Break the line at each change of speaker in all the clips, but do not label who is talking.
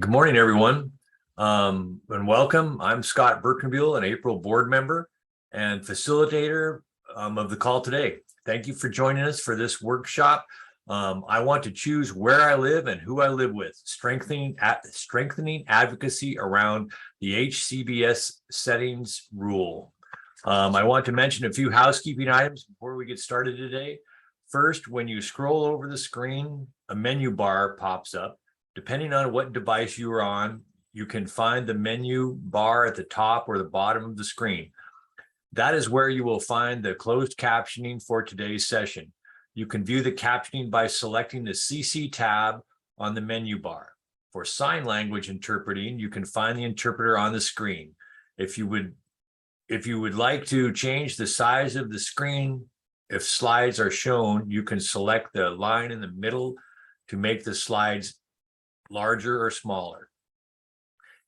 Good morning, everyone, and welcome. I'm Scott Birkenbuell, an April board member and facilitator of the call today. Thank you for joining us for this workshop. I want to choose where I live and who I live with, strengthening advocacy around the HCBS settings rule. I want to mention a few housekeeping items before we get started today. First, when you scroll over the screen, a menu bar pops up. Depending on what device you are on, you can find the menu bar at the top or the bottom of the screen. That is where you will find the closed captioning for today's session. You can view the captioning by selecting the CC tab on the menu bar. For sign language interpreting, you can find the interpreter on the screen. If you would like to change the size of the screen, if slides are shown, you can select the line in the middle to make the slides larger or smaller.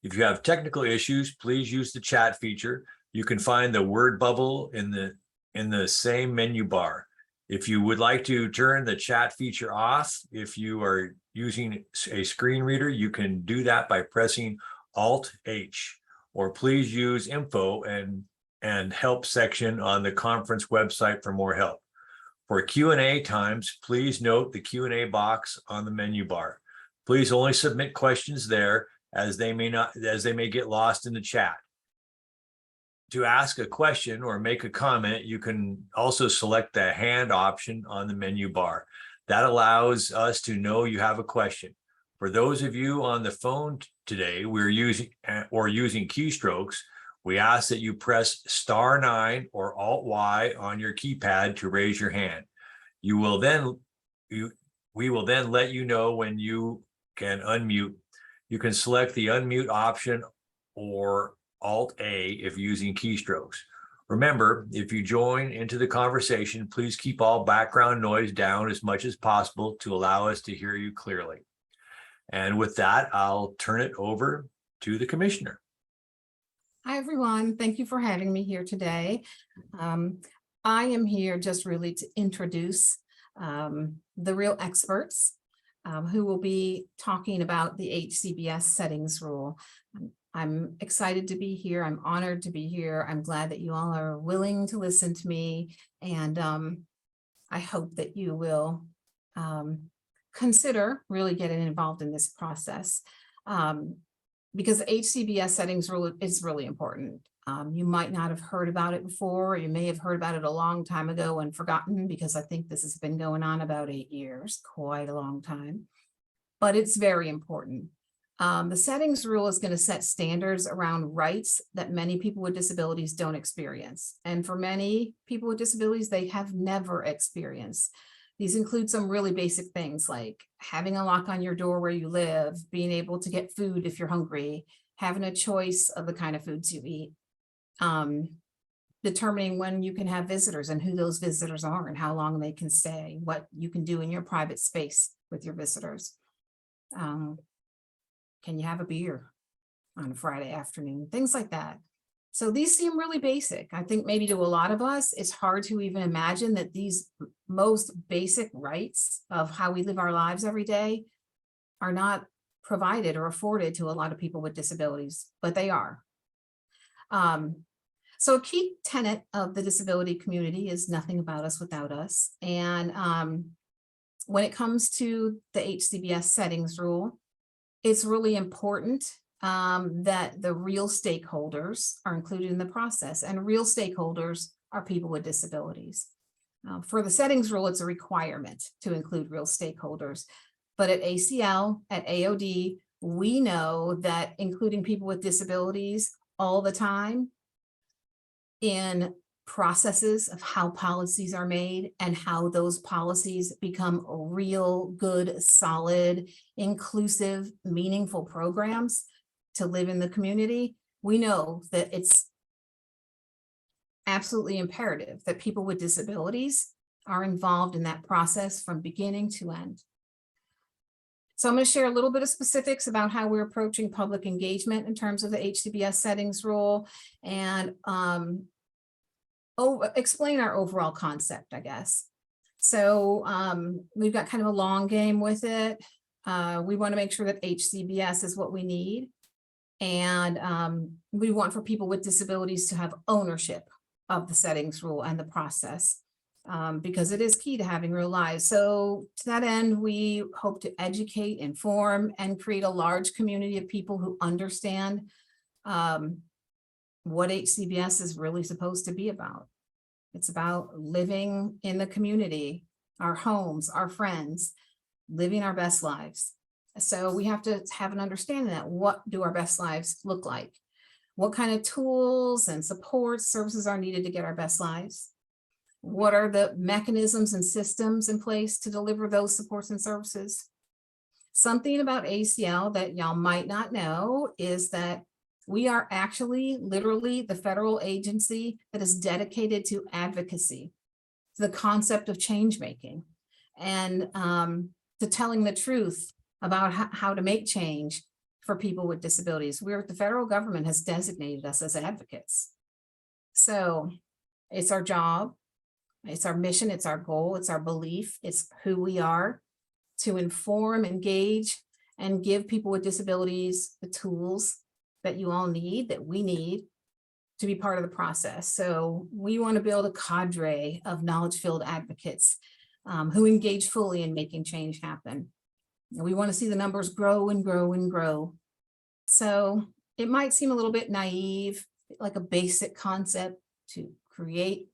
If you have technical issues, please use the chat feature. You can find the word bubble in the same menu bar. If you would like to turn the chat feature off, if you are using a screen reader, you can do that by pressing Alt-H, or please use info and help section on the conference website for more help. For Q&A times, please note the Q&A box on the menu bar. Please only submit questions there, as they may get lost in the chat. To ask a question or make a comment, you can also select the hand option on the menu bar. That allows us to know you have a question. For those of you on the phone today, we're using keystrokes. We ask that you press *9 or Alt-Y on your keypad to raise your hand. We will then let you know when you can unmute. You can select the unmute option or Alt-A if using keystrokes. Remember, if you join into the conversation, please keep all background noise down as much as possible to allow us to hear you clearly. And with that, I'll turn it over to the commissioner.
Hi, everyone. Thank you for having me here today. I am here just really to introduce the real experts who will be talking about the HCBS settings rule. I'm excited to be here. I'm honored to be here. I'm glad that you all are willing to listen to me. And I hope that you will consider really getting involved in this process. Because the HCBS settings rule is really important. You might not have heard about it before, or you may have heard about it a long time ago and forgotten, because I think this has been going on about 8 years, quite a long time, but it's very important. The settings rule is going to set standards around rights that many people with disabilities don't experience. And for many people with disabilities, they have never experienced. These include some really basic things like having a lock on your door where you live, being able to get food if you're hungry, having a choice of the kind of foods you eat, determining when you can have visitors and who those visitors are and how long they can stay, what you can do in your private space with your visitors. Can you have a beer on a Friday afternoon? Things like that. So these seem really basic. I think maybe to a lot of us, it's hard to even imagine that these most basic rights of how we live our lives every day are not provided or afforded to a lot of people with disabilities, but they are. So a key tenet of the disability community is nothing about us without us. And when it comes to the HCBS settings rule, it's really important that the real stakeholders are included in the process, and real stakeholders are people with disabilities. For the settings rule, it's a requirement to include real stakeholders, but at ACL, at AOD, we know that including people with disabilities all the time in processes of how policies are made and how those policies become real, good, solid, inclusive, meaningful programs to live in the community, we know that it's absolutely imperative that people with disabilities are involved in that process from beginning to end. So I'm going to share a little bit of specifics about how we're approaching public engagement in terms of the HCBS settings rule, and explain our overall concept, I guess. So we've got kind of a long game with it. We want to make sure that HCBS is what we need. And we want for people with disabilities to have ownership of the settings rule and the process, because it is key to having real lives. So to that end, we hope to educate, inform, and create a large community of people who understand what HCBS is really supposed to be about. It's about living in the community, our homes, our friends, living our best lives. So we have to have an understanding that what do our best lives look like? What kind of tools and support services are needed to get our best lives? What are the mechanisms and systems in place to deliver those supports and services? Something about ACL that y'all might not know is that we are actually literally the federal agency that is dedicated to advocacy, the concept of change making, and to telling the truth about how to make change for people with disabilities. The federal government has designated us as advocates. So it's our job, it's our mission, it's our goal, it's our belief, it's who we are to inform, engage, and give people with disabilities the tools that you all need, that we need to be part of the process. So we want to build a cadre of knowledge-filled advocates who engage fully in making change happen. And we want to see the numbers grow and grow and grow. So it might seem a little bit naive, like a basic concept to create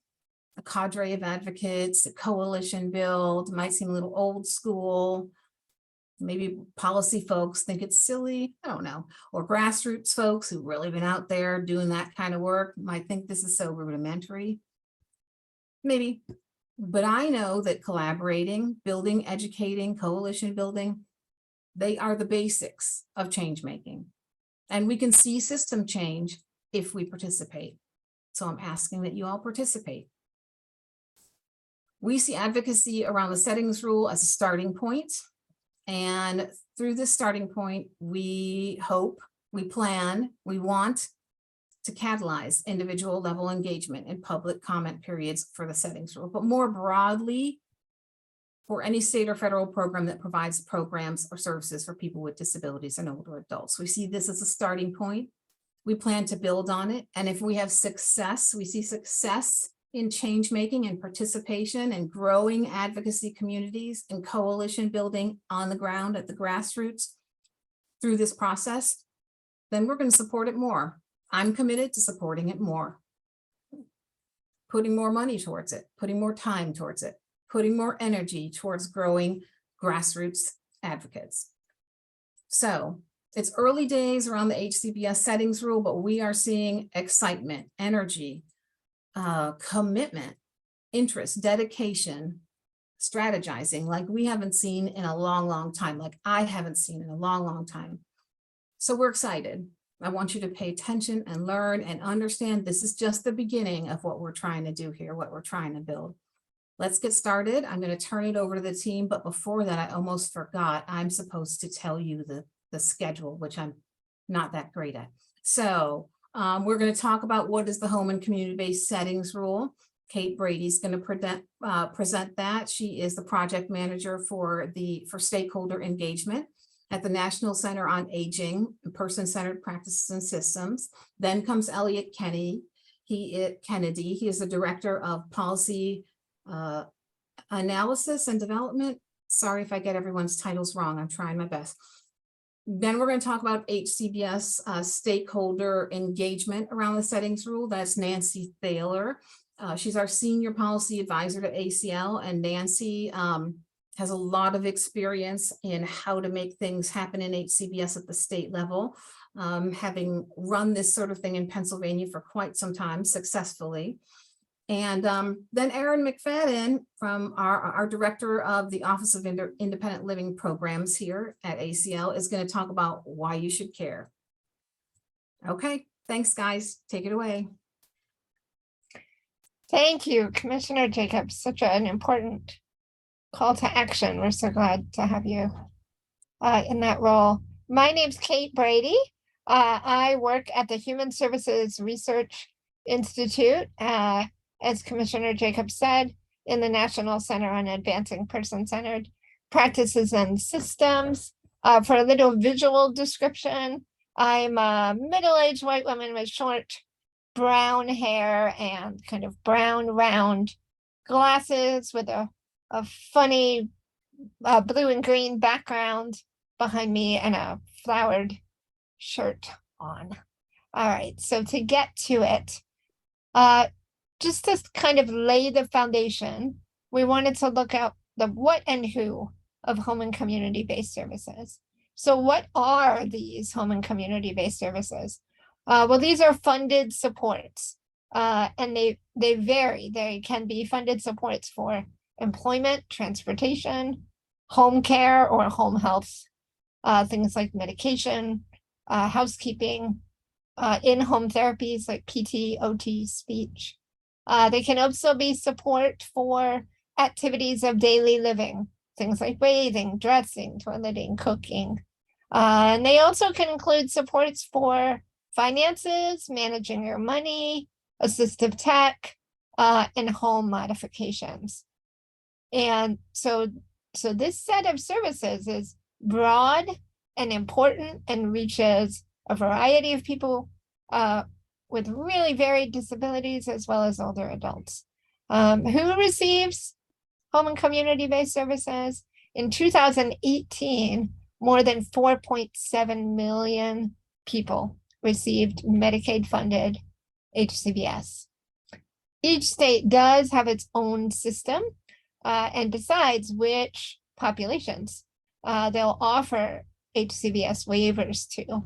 a cadre of advocates, a coalition build. It might seem a little old school. Maybe policy folks think it's silly, I don't know. Or grassroots folks who've really been out there doing that kind of work might think this is so rudimentary. Maybe. But I know that collaborating, building, educating, coalition building, they are the basics of change making. And we can see system change if we participate. So I'm asking that you all participate. We see advocacy around the settings rule as a starting point. And through this starting point, we hope, we plan, we want to catalyze individual level engagement in public comment periods for the settings rule, but more broadly, for any state or federal program that provides programs or services for people with disabilities and older adults. We see this as a starting point. We plan to build on it. And if we have success, we see success in change making and participation and growing advocacy communities and coalition building on the ground at the grassroots through this process, then we're going to support it more. I'm committed to supporting it more, putting more money towards it, putting more time towards it, putting more energy towards growing grassroots advocates. So it's early days around the HCBS settings rule, but we are seeing excitement, energy, commitment, interest, dedication, strategizing like we haven't seen in a long, long time, like I haven't seen in a long, long time. So we're excited. I want you to pay attention and learn and understand this is just the beginning of what we're trying to do here, what we're trying to build. Let's get started. I'm going to turn it over to the team, but before that, I almost forgot I'm supposed to tell you the schedule, which I'm not that great at. So we're going to talk about what is the home and community-based settings rule. Kate Brady's going to present that. She is the project manager for stakeholder engagement at the National Center on Aging, Person-Centered Practices and Systems. Then comes Elliot Kennedy. He is the director of policy analysis and development. Sorry if I get everyone's titles wrong. I'm trying my best. Then we're going to talk about HCBS stakeholder engagement around the settings rule. That's Nancy Thaler. She's our senior policy advisor to ACL, and Nancy has a lot of experience in how to make things happen in HCBS at the state level, having run this sort of thing in Pennsylvania for quite some time successfully. And then Erin McFadden, from our director of the Office of Independent Living Programs here at ACL, is going to talk about why you should care. Okay, thanks guys. Take it away.
Thank you, Commissioner Jacobs. Such an important call to action. We're so glad to have you in that role. My name's Kate Brady. I work at the Human Services Research Institute, as Commissioner Jacobs said, in the National Center on Advancing Person-Centered Practices and Systems. For a little visual description, I'm a middle-aged white woman with short brown hair and kind of brown round glasses with a funny blue and green background behind me and a flowered shirt on. All right, so to get to it, just to kind of lay the foundation, we wanted to look at the what and who of home and community-based services. So what are these home and community-based services? Well, these are funded supports, and they vary. They can be funded supports for employment, transportation, home care or home health, things like medication, housekeeping, in-home therapies like PT, OT, speech. They can also be support for activities of daily living, things like bathing, dressing, toileting, cooking. And they also can include supports for finances, managing your money, assistive tech, and home modifications. And so this set of services is broad and important and reaches a variety of people with really varied disabilities as well as older adults. Who receives home and community-based services? In 2018, more than 4.7 million people received Medicaid-funded HCBS. Each state does have its own system and decides which populations they'll offer HCBS waivers to.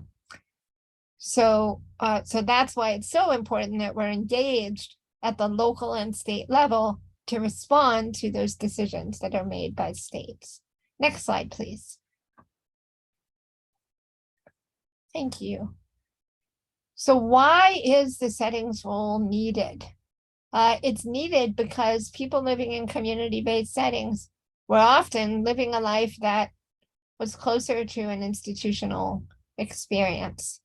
So that's why it's so important that we're engaged at the local and state level to respond to those decisions that are made by states. Next slide, please. Thank you. So why is the settings rule needed? It's needed because people living in community-based settings were often living a life that was closer to an institutional experience.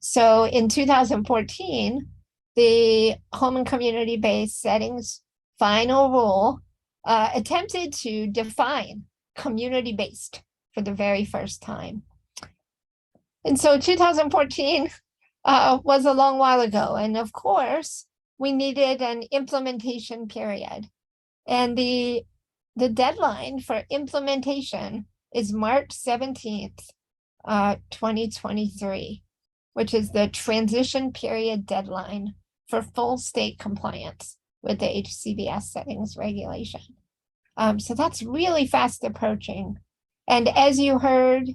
So in 2014, the home and community-based settings final rule attempted to define community-based for the very first time. And so 2014 was a long while ago. And of course, we needed an implementation period. And the deadline for implementation is March 17th, 2023, which is the transition period deadline for full state compliance with the HCBS settings regulation. So that's really fast approaching. And as you heard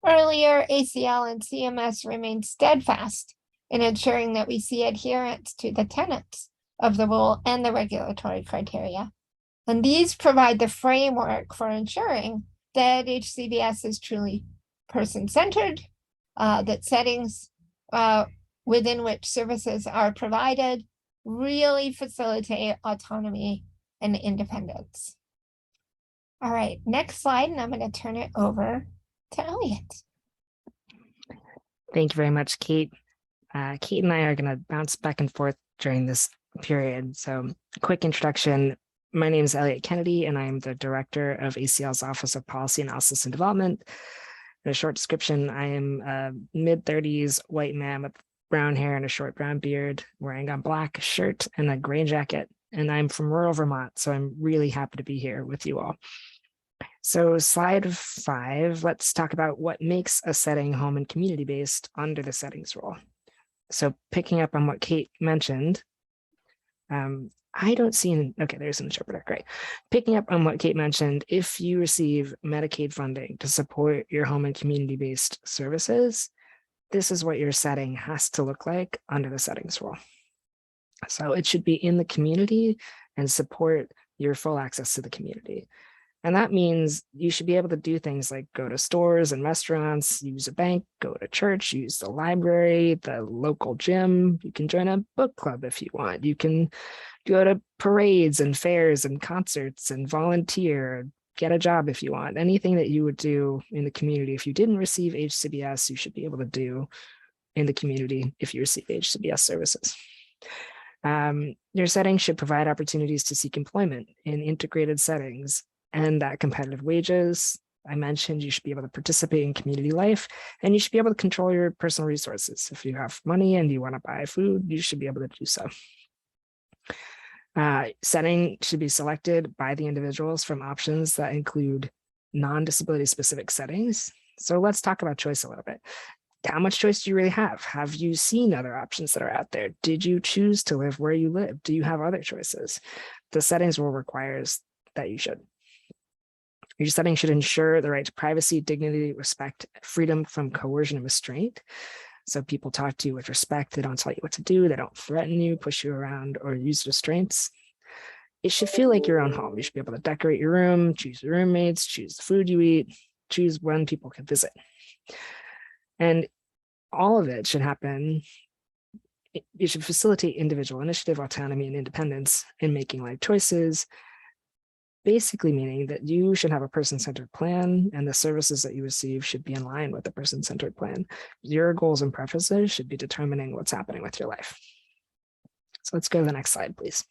earlier, ACL and CMS remain steadfast in ensuring that we see adherence to the tenets of the rule and the regulatory criteria. And these provide the framework for ensuring that HCBS is truly person-centered, that settings within which services are provided really facilitate autonomy and independence. All right, next slide, and I'm going to turn it over to Elliot.
Thank you very much, Kate. Kate and I are going to bounce back and forth during this period. So quick introduction. My name is Elliot Kennedy, and I am the director of ACL's Office of Policy Analysis and Development. In a short description, I am a mid-30s white man with brown hair and a short brown beard, wearing a black shirt and a gray jacket. And I'm from rural Vermont, so I'm really happy to be here with you all. So slide 5, let's talk about what makes a setting home and community-based under the settings rule. So picking up on what Kate mentioned, I don't see okay, there's an interpreter, great. Picking up on what Kate mentioned, if you receive Medicaid funding to support your home and community-based services, this is what your setting has to look like under the settings rule. So it should be in the community and support your full access to the community. And that means you should be able to do things like go to stores and restaurants, use a bank, go to church, use the library, the local gym. You can join a book club if you want. You can go to parades and fairs and concerts and volunteer, get a job if you want. Anything that you would do in the community if you didn't receive HCBS, you should be able to do in the community if you receive HCBS services. Your setting should provide opportunities to seek employment in integrated settings and at competitive wages. I mentioned you should be able to participate in community life, and you should be able to control your personal resources. If you have money and you want to buy food, you should be able to do so. Setting should be selected by the individuals from options that include non-disability specific settings. So let's talk about choice a little bit. How much choice do you really have? Have you seen other options that are out there? Did you choose to live where you live? Do you have other choices? The settings rule requires that you should. Your setting should ensure the right to privacy, dignity, respect, freedom from coercion and restraint. So people talk to you with respect. They don't tell you what to do. They don't threaten you, push you around, or use restraints. It should feel like your own home. You should be able to decorate your room, choose your roommates, choose the food you eat, choose when people can visit. And all of it should happen. It should facilitate individual initiative, autonomy, and independence in making life choices, basically meaning that you should have a person-centered plan, and the services that you receive should be in line with the person-centered plan. Your goals and preferences should be determining what's happening with your life. So let's go to the next slide, please.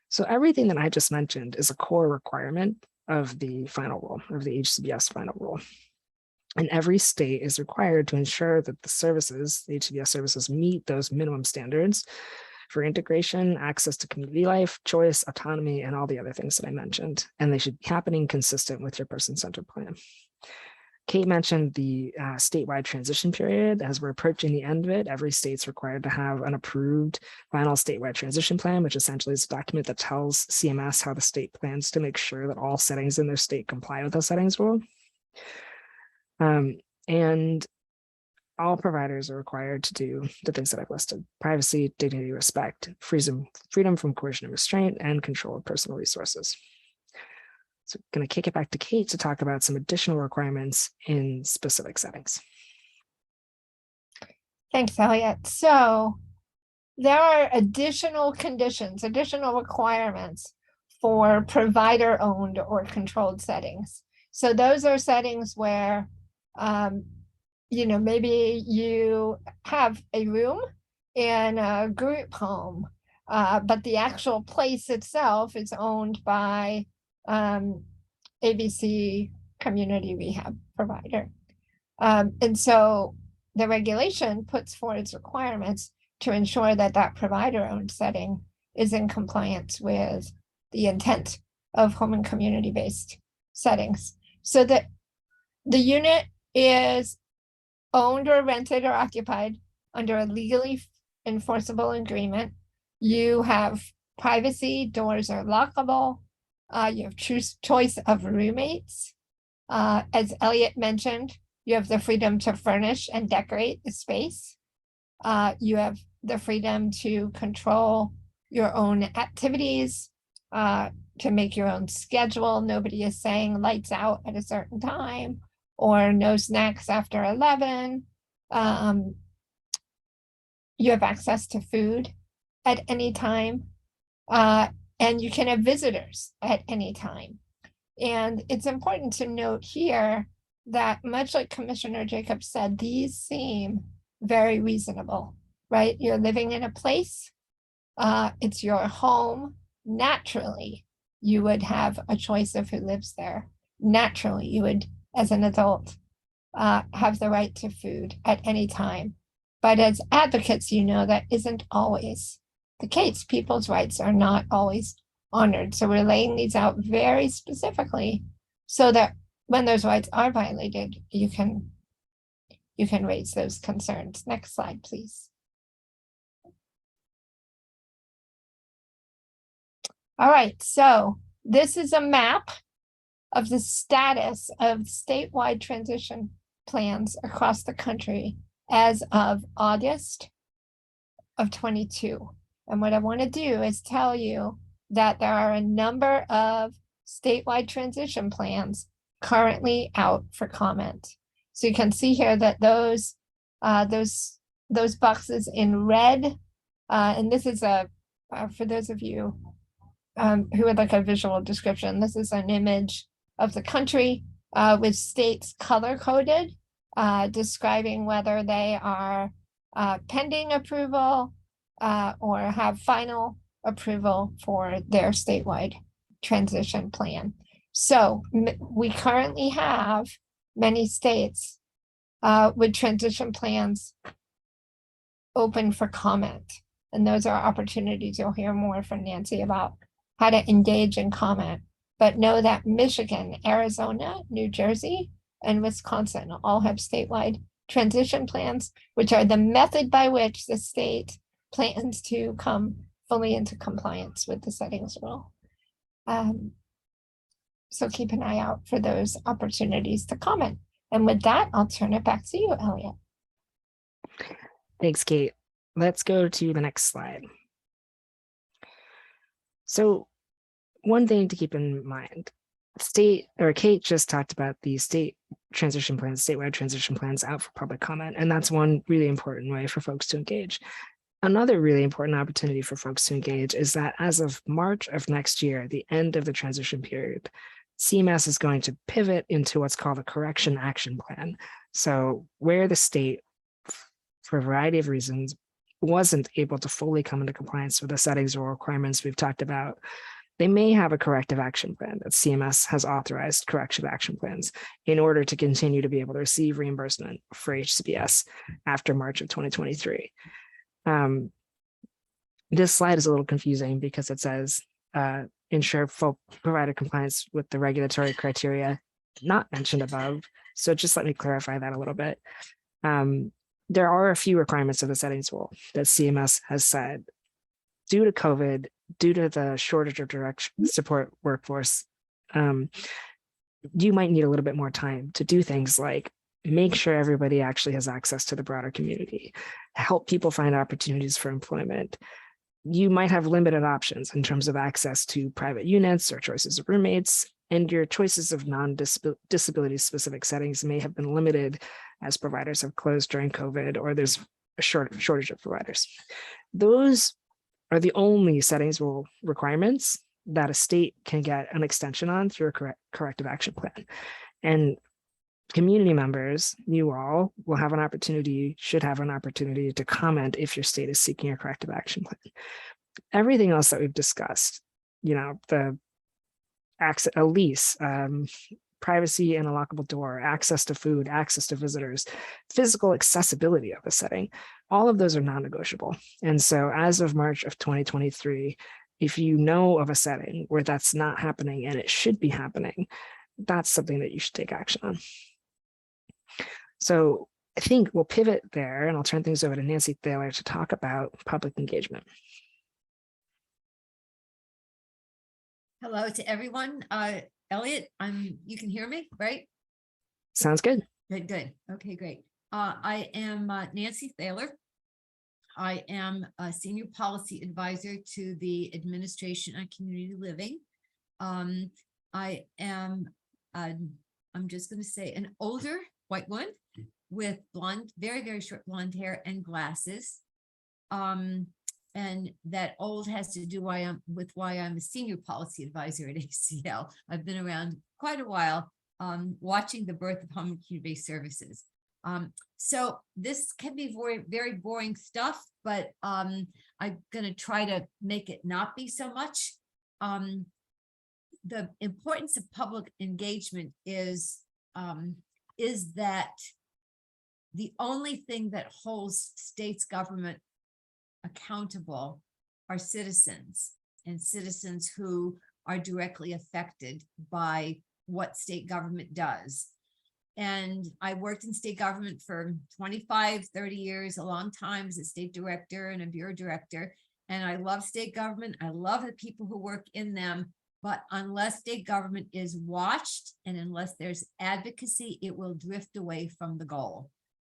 So everything that I just mentioned is a core requirement of the final rule, of the HCBS final rule. And every state is required to ensure that the services, the HCBS services, meet those minimum standards for integration, access to community life, choice, autonomy, and all the other things that I mentioned. And they should be happening consistent with your person-centered plan. Kate mentioned the statewide transition period. As we're approaching the end of it, every state's required to have an approved final statewide transition plan, which essentially is a document that tells CMS how the state plans to make sure that all settings in their state comply with the settings rule. And all providers are required to do the things that I've listed: privacy, dignity, respect, freedom from coercion and restraint, and control of personal resources. So I'm going to kick it back to Kate to talk about some additional requirements in specific settings.
Thanks, Elliot. So there are additional conditions, additional requirements for provider-owned or controlled settings. So those are settings where maybe you have a room in a group home, but the actual place itself is owned by ABC community rehab provider. And so the regulation puts forward its requirements to ensure that that provider-owned setting is in compliance with the intent of home and community-based settings. So that the unit is owned or rented or occupied under a legally enforceable agreement. You have privacy, doors are lockable. You have choice of roommates. As Elliot mentioned, you have the freedom to furnish and decorate the space. You have the freedom to control your own activities, to make your own schedule. Nobody is saying lights out at a certain time or no snacks after 11. You have access to food at any time, and you can have visitors at any time. And it's important to note here that, much like Commissioner Jacobs said, these seem very reasonable, right? You're living in a place, it's your home. Naturally, you would have a choice of who lives there. Naturally, you would, as an adult, have the right to food at any time. But as advocates, that isn't always the case. People's rights are not always honored. So we're laying these out very specifically so that when those rights are violated, you can raise those concerns. Next slide, please. All right, so this is a map of the status of statewide transition plans across the country as of August of 22. And what I want to do is tell you that there are a number of statewide transition plans currently out for comment. So you can see here that those boxes in red, and this is for those of you who would like a visual description, this is an image of the country with states color coded, describing whether they are pending approval or have final approval for their statewide transition plan. So we currently have many states with transition plans open for comment. And those are opportunities you'll hear more from Nancy about how to engage in comment. But know that Michigan, Arizona, New Jersey, and Wisconsin all have statewide transition plans, which are the method by which the state plans to come fully into compliance with the settings rule. So keep an eye out for those opportunities to comment. And with that, I'll turn it back to you, Elliot.
Thanks, Kate. Let's go to the next slide. So one thing to keep in mind, Kate just talked about the state transition plans, statewide transition plans out for public comment, and that's one really important way for folks to engage. Another really important opportunity for folks to engage is that as of March of next year, the end of the transition period, CMS is going to pivot into what's called a correction action plan. So where the state, for a variety of reasons, wasn't able to fully come into compliance with the settings or requirements we've talked about, they may have a corrective action plan that CMS has authorized corrective action plans in order to continue to be able to receive reimbursement for HCBS after March of 2023. This slide is a little confusing because it says ensure full provider compliance with the regulatory criteria not mentioned above. So just let me clarify that a little bit. There are a few requirements of the settings rule that CMS has said due to COVID, due to the shortage of direct support workforce, you might need a little bit more time to do things like make sure everybody actually has access to the broader community, help people find opportunities for employment. You might have limited options in terms of access to private units or choices of roommates, and your choices of non-disability specific settings may have been limited as providers have closed during COVID, or there's a shortage of providers. Those are the only settings rule requirements that a state can get an extension on through a corrective action plan. And community members, you all will have an opportunity, should have an opportunity to comment if your state is seeking a corrective action plan. Everything else that we've discussed, the access, a lease, privacy and a lockable door, access to food, access to visitors, physical accessibility of the setting, all of those are non-negotiable. And so as of March of 2023, if you know of a setting where that's not happening and it should be happening, that's something that you should take action on. So I think we'll pivot there and I'll turn things over to Nancy Thaler to talk about public engagement.
Hello to everyone. Elliot, you can hear me, right?
Sounds good.
Good. Okay, great. I am Nancy Thaler. I am a senior policy advisor to the Administration on Community Living. I am, I'm just going to say, an older white woman with blonde, very, very short blonde hair and glasses. And that old has to do why I'm a senior policy advisor at ACL. I've been around quite a while, watching the birth of home and community-based services. So this can be very, very boring stuff, but I'm going to try to make it not be so much. The importance of public engagement is that the only thing that holds states' government accountable are citizens, and citizens who are directly affected by what state government does. And I worked in state government for 25, 30 years, a long time as a state director and a bureau director. And I love state government. I love the people who work in them. But unless state government is watched and unless there's advocacy, it will drift away from the goal.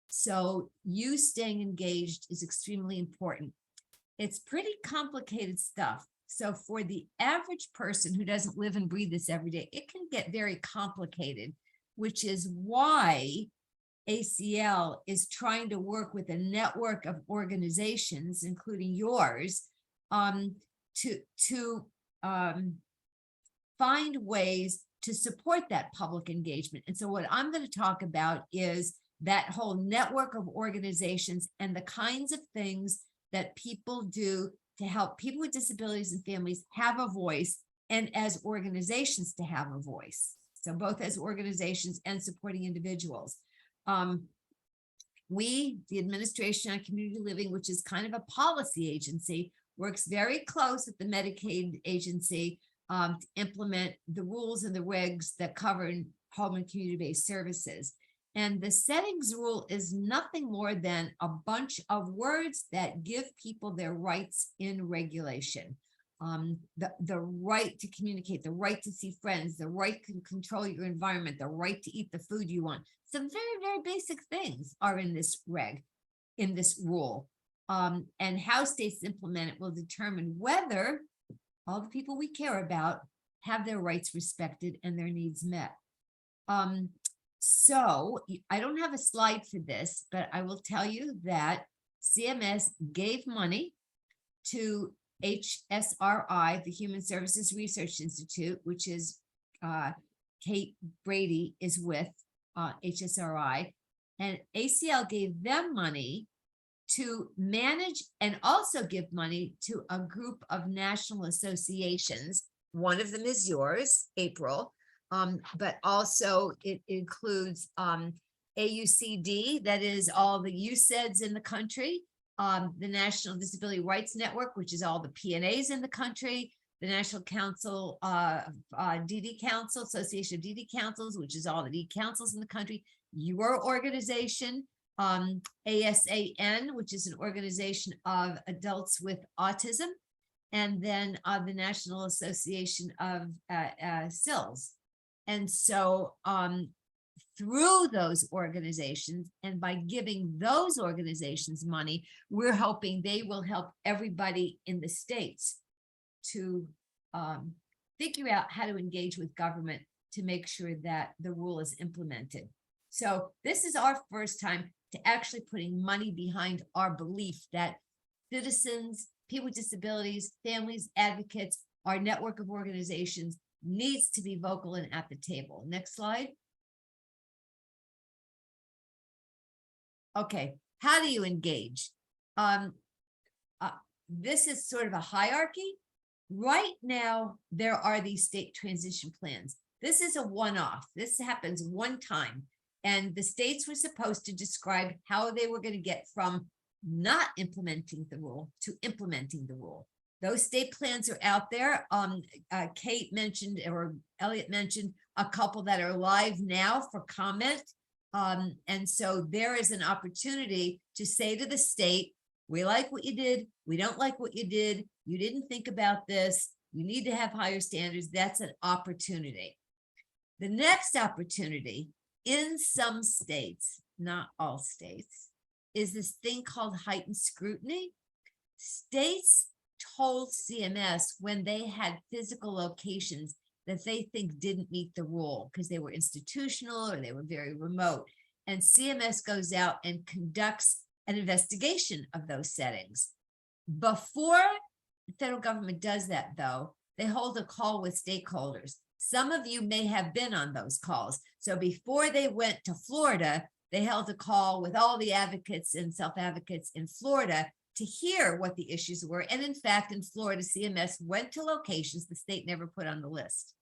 So you staying engaged is extremely important. It's pretty complicated stuff. So for the average person who doesn't live and breathe this every day, it can get very complicated, which is why ACL is trying to work with a network of organizations, including yours, to find ways to support that public engagement. And so what I'm going to talk about is that whole network of organizations and the kinds of things that people do to help people with disabilities and families have a voice and as organizations to have a voice. So both as organizations and supporting individuals. We, the Administration on Community Living, which is kind of a policy agency, works very close with the Medicaid agency to implement the rules and the regs that govern home and community-based services. And the settings rule is nothing more than a bunch of words that give people their rights in regulation. The right to communicate, the right to see friends, the right to control your environment, the right to eat the food you want. Some very, very basic things are in this reg, in this rule. And how states implement it will determine whether all the people we care about have their rights respected and their needs met. So I don't have a slide for this, but I will tell you that CMS gave money to HSRI, the Human Services Research Institute, which is Kate Brady is with HSRI, and ACL gave them money to manage and also give money to a group of national associations. One of them is yours, April, but also it includes AUCD, that is all the USEDs in the country, the National Disability Rights Network, which is all the PNAs in the country, the National Council, DD Council, Association of DD Councils, which is all the DD councils in the country, your organization, ASAN, which is an organization of adults with autism, and then the National Association of SILS. And so through those organizations, and by giving those organizations money, we're hoping they will help everybody in the states to figure out how to engage with government to make sure that the rule is implemented. So this is our first time to actually putting money behind our belief that citizens, people with disabilities, families, advocates, our network of organizations needs to be vocal and at the table. Next slide. Okay, how do you engage? This is sort of a hierarchy. Right now, there are these state transition plans. This is a one-off. This happens one time. And the states were supposed to describe how they were going to get from not implementing the rule to implementing the rule. Those state plans are out there. Kate mentioned, or Elliot mentioned, a couple that are live now for comment. And so there is an opportunity to say to the state, we like what you did. We don't like what you did. You didn't think about this. You need to have higher standards. That's an opportunity. The next opportunity in some states, not all states, is this thing called heightened scrutiny. States told CMS when they had physical locations that they think didn't meet the rule because they were institutional or they were very remote. And CMS goes out and conducts an investigation of those settings. Before the federal government does that, though, they hold a call with stakeholders. Some of you may have been on those calls. So before they went to Florida, they held a call with all the advocates and self-advocates in Florida to hear what the issues were. And in fact, in Florida, CMS went to locations the state never put on the list.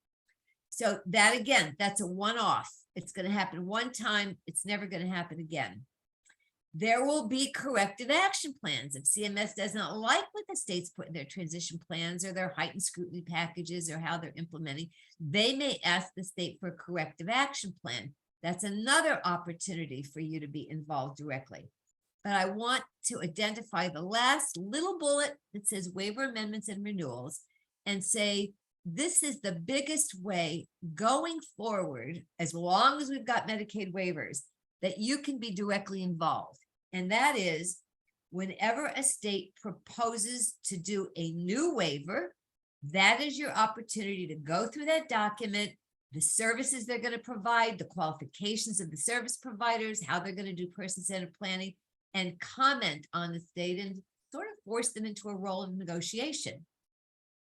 So that, again, that's a one-off. It's going to happen one time. It's never going to happen again. There will be corrective action plans. If CMS does not like what the states put in their transition plans or their heightened scrutiny packages or how they're implementing, they may ask the state for a corrective action plan. That's another opportunity for you to be involved directly. But I want to identify the last little bullet that says waiver amendments and renewals and say, this is the biggest way going forward, as long as we've got Medicaid waivers, that you can be directly involved. And that is whenever a state proposes to do a new waiver, that is your opportunity to go through that document, the services they're going to provide, the qualifications of the service providers, how they're going to do person-centered planning, and comment on the state and sort of force them into a role of negotiation.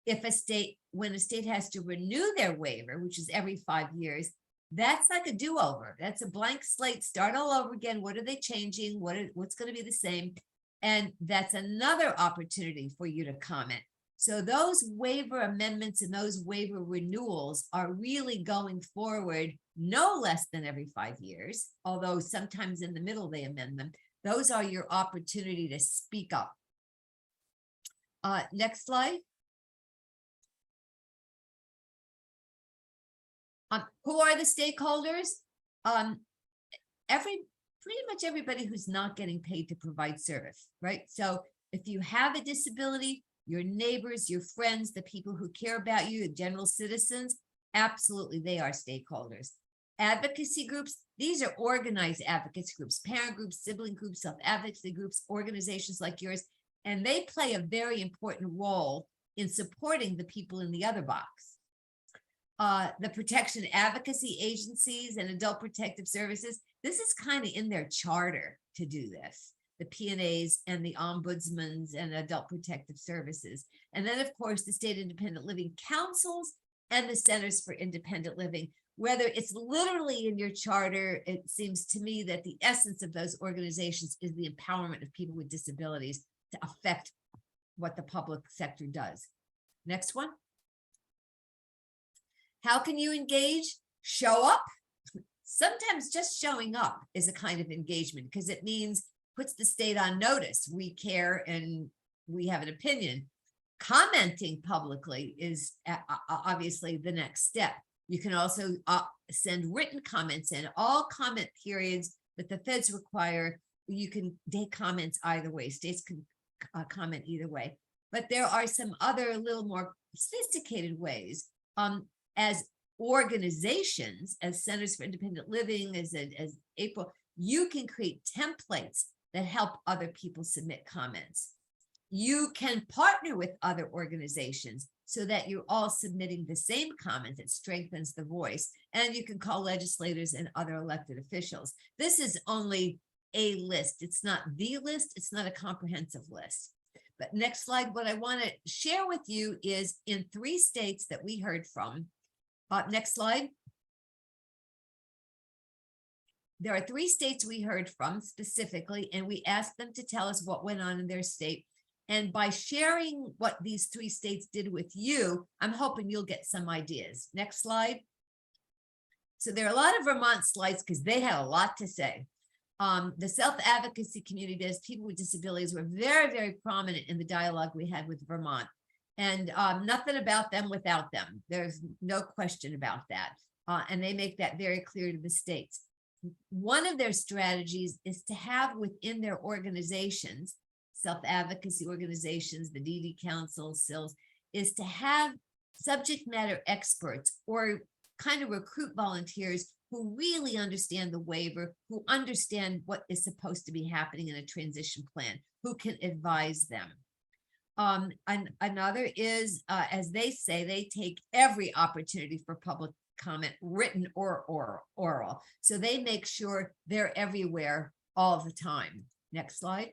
If a state, when a state has to renew their waiver, which is every 5 years, that's like a do-over. That's a blank slate, start all over again. What are they changing? What's going to be the same? And that's another opportunity for you to comment. So those waiver amendments and those waiver renewals are really going forward no less than every 5 years, although sometimes in the middle they amend them. Those are your opportunity to speak up. Next slide. Who are the stakeholders? Pretty much everybody who's not getting paid to provide service, right? So if you have a disability, your neighbors, your friends, the people who care about you, the general citizens, absolutely, they are stakeholders. Advocacy groups, these are organized advocacy groups, parent groups, sibling groups, self-advocacy groups, organizations like yours, and they play a very important role in supporting the people in the other box. The protection advocacy agencies and adult protective services, this is kind of in their charter to do this. The PNAs and the ombudsmans and adult protective services. And then of course, the state independent living councils and the centers for independent living. Whether it's literally in your charter, it seems to me that the essence of those organizations is the empowerment of people with disabilities to affect what the public sector does. Next one. How can you engage? Show up. Sometimes just showing up is a kind of engagement because it means puts the state on notice. We care and we have an opinion. Commenting publicly is obviously the next step. You can also send written comments in. All comment periods that the feds require, you can take comments either way. States can comment either way. But there are some other little more sophisticated ways. As organizations, as Centers for Independent Living, as April, you can create templates that help other people submit comments. You can partner with other organizations so that you're all submitting the same comments. It strengthens the voice. And you can call legislators and other elected officials. This is only a list. It's not the list. It's not a comprehensive list. But next slide, what I want to share with you is in 3 states that we heard from. Next slide. There are 3 states we heard from specifically, and we asked them to tell us what went on in their state. And by sharing what these 3 states did with you, I'm hoping you'll get some ideas. Next slide. So there are a lot of Vermont slides because they had a lot to say. The self-advocacy community, as people with disabilities, were very, very prominent in the dialogue we had with Vermont. And nothing about them without them. There's no question about that. And they make that very clear to the states. One of their strategies is to have within their organizations, self-advocacy organizations, the DD Council, SILs, is to have subject matter experts or kind of recruit volunteers who really understand the waiver, who understand what is supposed to be happening in a transition plan, who can advise them. And another is, as they say, they take every opportunity for public comment, written or oral. So they make sure they're everywhere all the time. Next slide.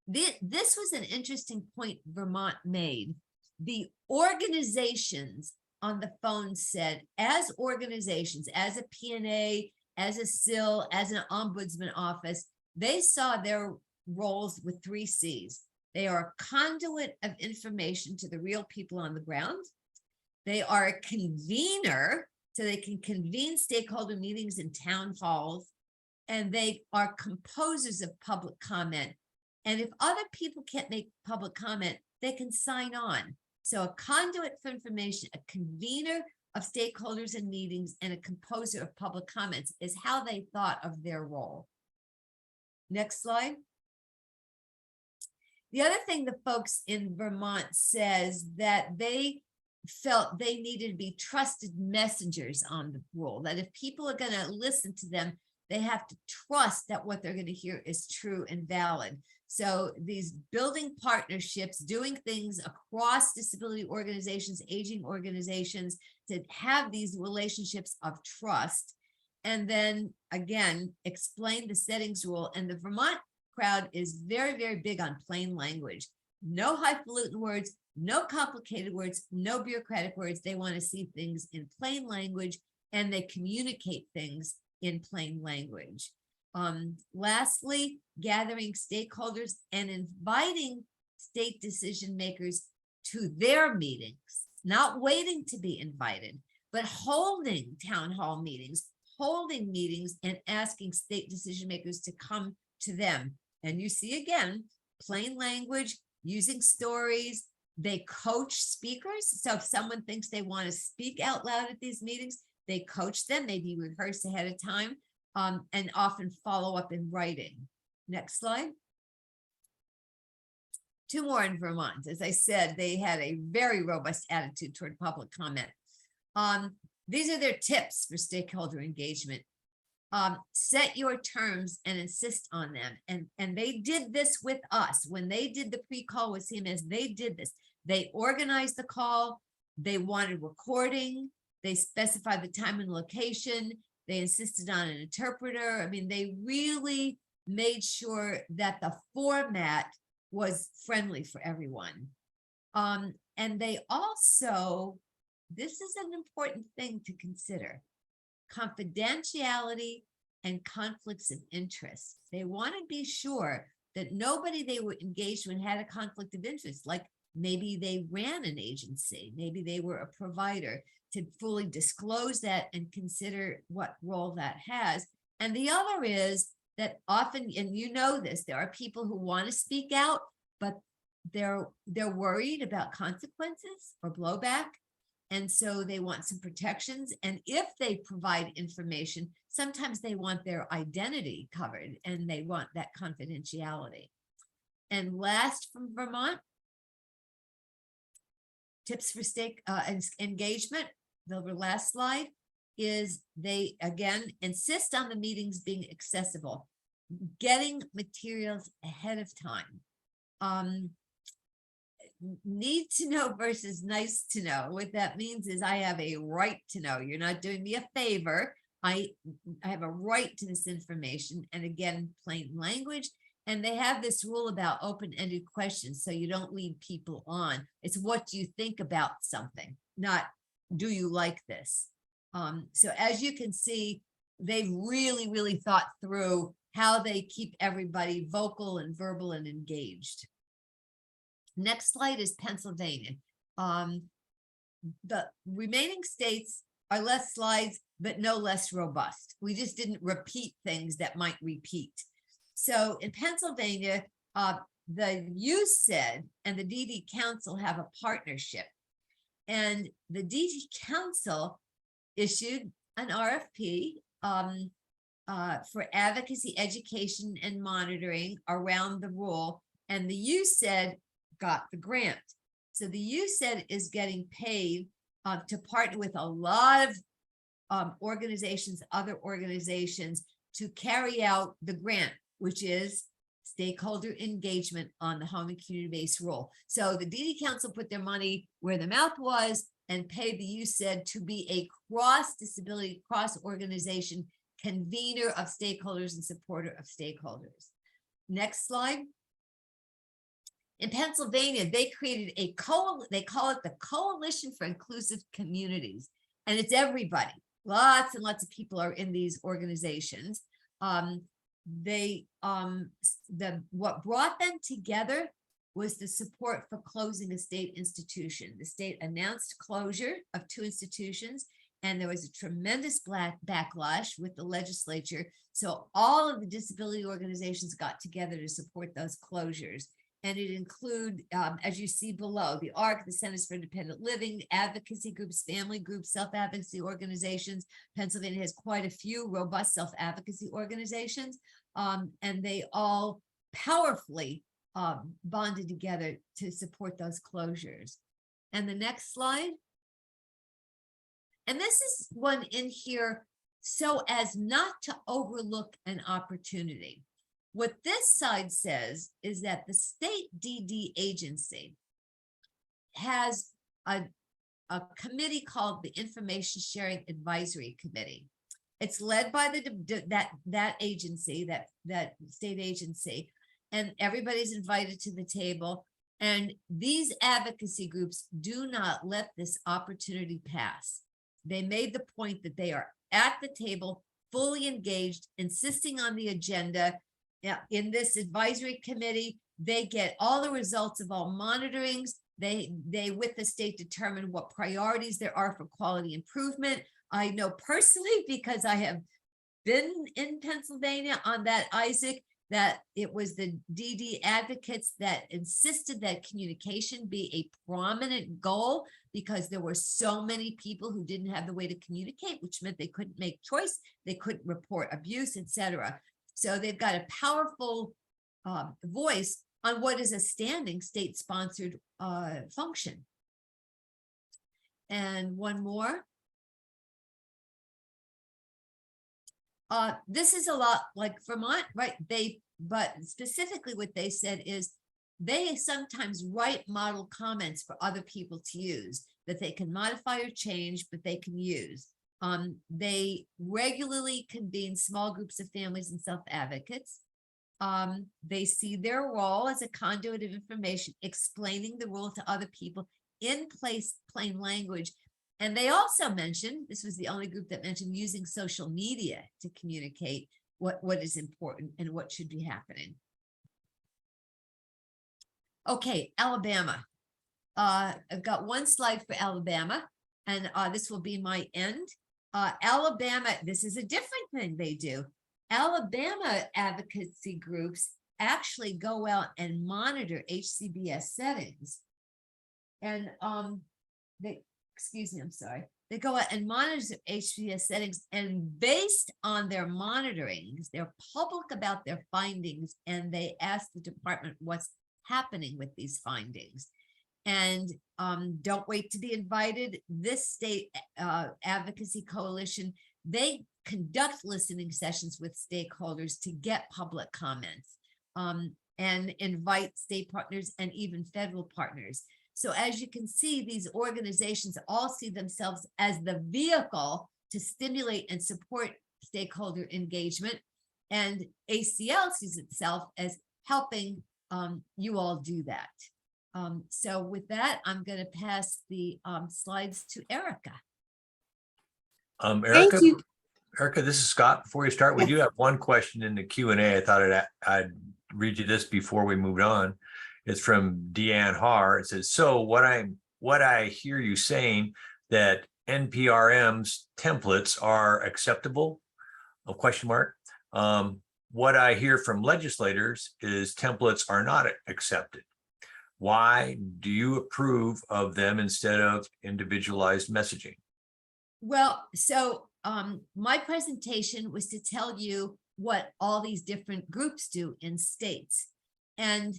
This was an interesting point Vermont made. The organizations on the phone said, as organizations, as a PNA, as a SIL, as an ombudsman office, they saw their roles with 3 C's. They are a conduit of information to the real people on the ground. They are a convener, so they can convene stakeholder meetings in town halls, and they are composers of public comment. And if other people can't make public comment, they can sign on. So a conduit for information, a convener of stakeholders and meetings, and a composer of public comments is how they thought of their role. Next slide. The other thing the folks in Vermont says that they felt they needed to be trusted messengers on the rule, that if people are going to listen to them, they have to trust that what they're going to hear is true and valid. So these building partnerships, doing things across disability organizations, aging organizations, to have these relationships of trust. And then again, explain the settings rule. And the Vermont crowd is very, very big on plain language. No highfalutin words, no complicated words, no bureaucratic words. They want to see things in plain language, and they communicate things in plain language. Lastly, gathering stakeholders and inviting state decision makers to their meetings, not waiting to be invited, but holding town hall meetings, holding meetings and asking state decision makers to come to them. And you see again, plain language, using stories. They coach speakers. So if someone thinks they want to speak out loud at these meetings, they coach them, maybe rehearse ahead of time, and often follow up in writing. Next slide. 2 more in Vermont. As I said, they had a very robust attitude toward public comment. These are their tips for stakeholder engagement. Set your terms and insist on them. And they did this with us. When they did the pre-call with CMS, they did this. They organized the call. They wanted recording. They specified the time and location. They insisted on an interpreter. I mean, they really made sure that the format was friendly for everyone. And they also, this is an important thing to consider, confidentiality and conflicts of interest. They want to be sure that nobody they were engaged with had a conflict of interest, like maybe they ran an agency, maybe they were a provider, to fully disclose that and consider what role that has. And the other is that often, and you know this, there are people who want to speak out, but they're worried about consequences or blowback. And so they want some protections. And if they provide information, sometimes they want their identity covered and they want that confidentiality. And last from Vermont, tips for stake engagement, the last slide, is they again insist on the meetings being accessible, getting materials ahead of time. Need to know versus nice to know. What that means is I have a right to know. You're not doing me a favor. I have a right to this information. And again, plain language. And they have this rule about open-ended questions, so you don't lead people on. It's what do you think about something, not do you like this? So as you can see, they've really, really thought through how they keep everybody vocal and verbal and engaged. Next slide is Pennsylvania. The remaining states are less slides, but no less robust. We just didn't repeat things that might repeat. So in Pennsylvania, the USED and the DD Council have a partnership. And the DD Council issued an RFP for advocacy, education, and monitoring around the rule. And the USED got the grant. So the USED is getting paid to partner with a lot of organizations, other organizations, to carry out the grant, which is stakeholder engagement on the home and community-based rule. So the DD Council put their money where the mouth was and paid the USED to be a cross-disability, cross-organization convener of stakeholders and supporter of stakeholders. Next slide. In Pennsylvania, they created a they call it the Coalition for Inclusive Communities, and it's everybody. Lots and lots of people are in these organizations. What brought them together was the support for closing a state institution. The state announced closure of 2 institutions, and there was a tremendous backlash with the legislature. So all of the disability organizations got together to support those closures. And it include, as you see below, the ARC, the Centers for Independent Living, advocacy groups, family groups, self-advocacy organizations. Pennsylvania has quite a few robust self-advocacy organizations, and they all powerfully bonded together to support those closures. And the next slide. And this is one in here so as not to overlook an opportunity. What this side says is that the state DD agency has a committee called the Information Sharing Advisory Committee. It's led by that agency, that state agency, and everybody's invited to the table. And these advocacy groups do not let this opportunity pass. They made the point that they are at the table, fully engaged, insisting on the agenda. In this advisory committee, They get all the results of all monitorings. They with the state determine what priorities there are for quality improvement. I know personally because I have been in Pennsylvania on that, Isaac, that it was the DD advocates that insisted that communication be a prominent goal because there were so many people who didn't have the way to communicate, which meant they couldn't make choice, they couldn't report abuse, etc. So they've got a powerful voice on what is a standing state-sponsored function. And one more. This is a lot like Vermont, right? But specifically what they said is they sometimes write model comments for other people to use that they can modify or change, but they can use. They regularly convene small groups of families and self-advocates. They see their role as a conduit of information, explaining the rule to other people in plain language. And they also mentioned, this was the only group that mentioned using social media to communicate what is important and what should be happening. Okay, Alabama. I've got one slide for Alabama, and this will be my end. Alabama, this is a different thing they do. Alabama advocacy groups actually go out and monitor HCBS settings. And excuse me, I'm sorry. They go out and monitor HCBS settings, and based on their monitorings, they're public about their findings, and they ask the department what's happening with these findings. And don't wait to be invited. This state advocacy coalition, they conduct listening sessions with stakeholders to get public comments and invite state partners and even federal partners. So as you can see, these organizations all see themselves as the vehicle to stimulate and support stakeholder engagement. And ACL sees itself as helping you all do that. So with that, I'm going to pass the slides to Erica.
Erica,
Thank you.
Erica, this is Scott. Before you start, we do have one question in the Q&A. I thought I'd read you this before we moved on. It's from Deanne Haar. It says, so what I hear you saying that NPRM's templates are acceptable? A question mark. What I hear from legislators is templates are not accepted. Why do you approve of them instead of individualized messaging?
Well, so my presentation was to tell you what all these different groups do in states. And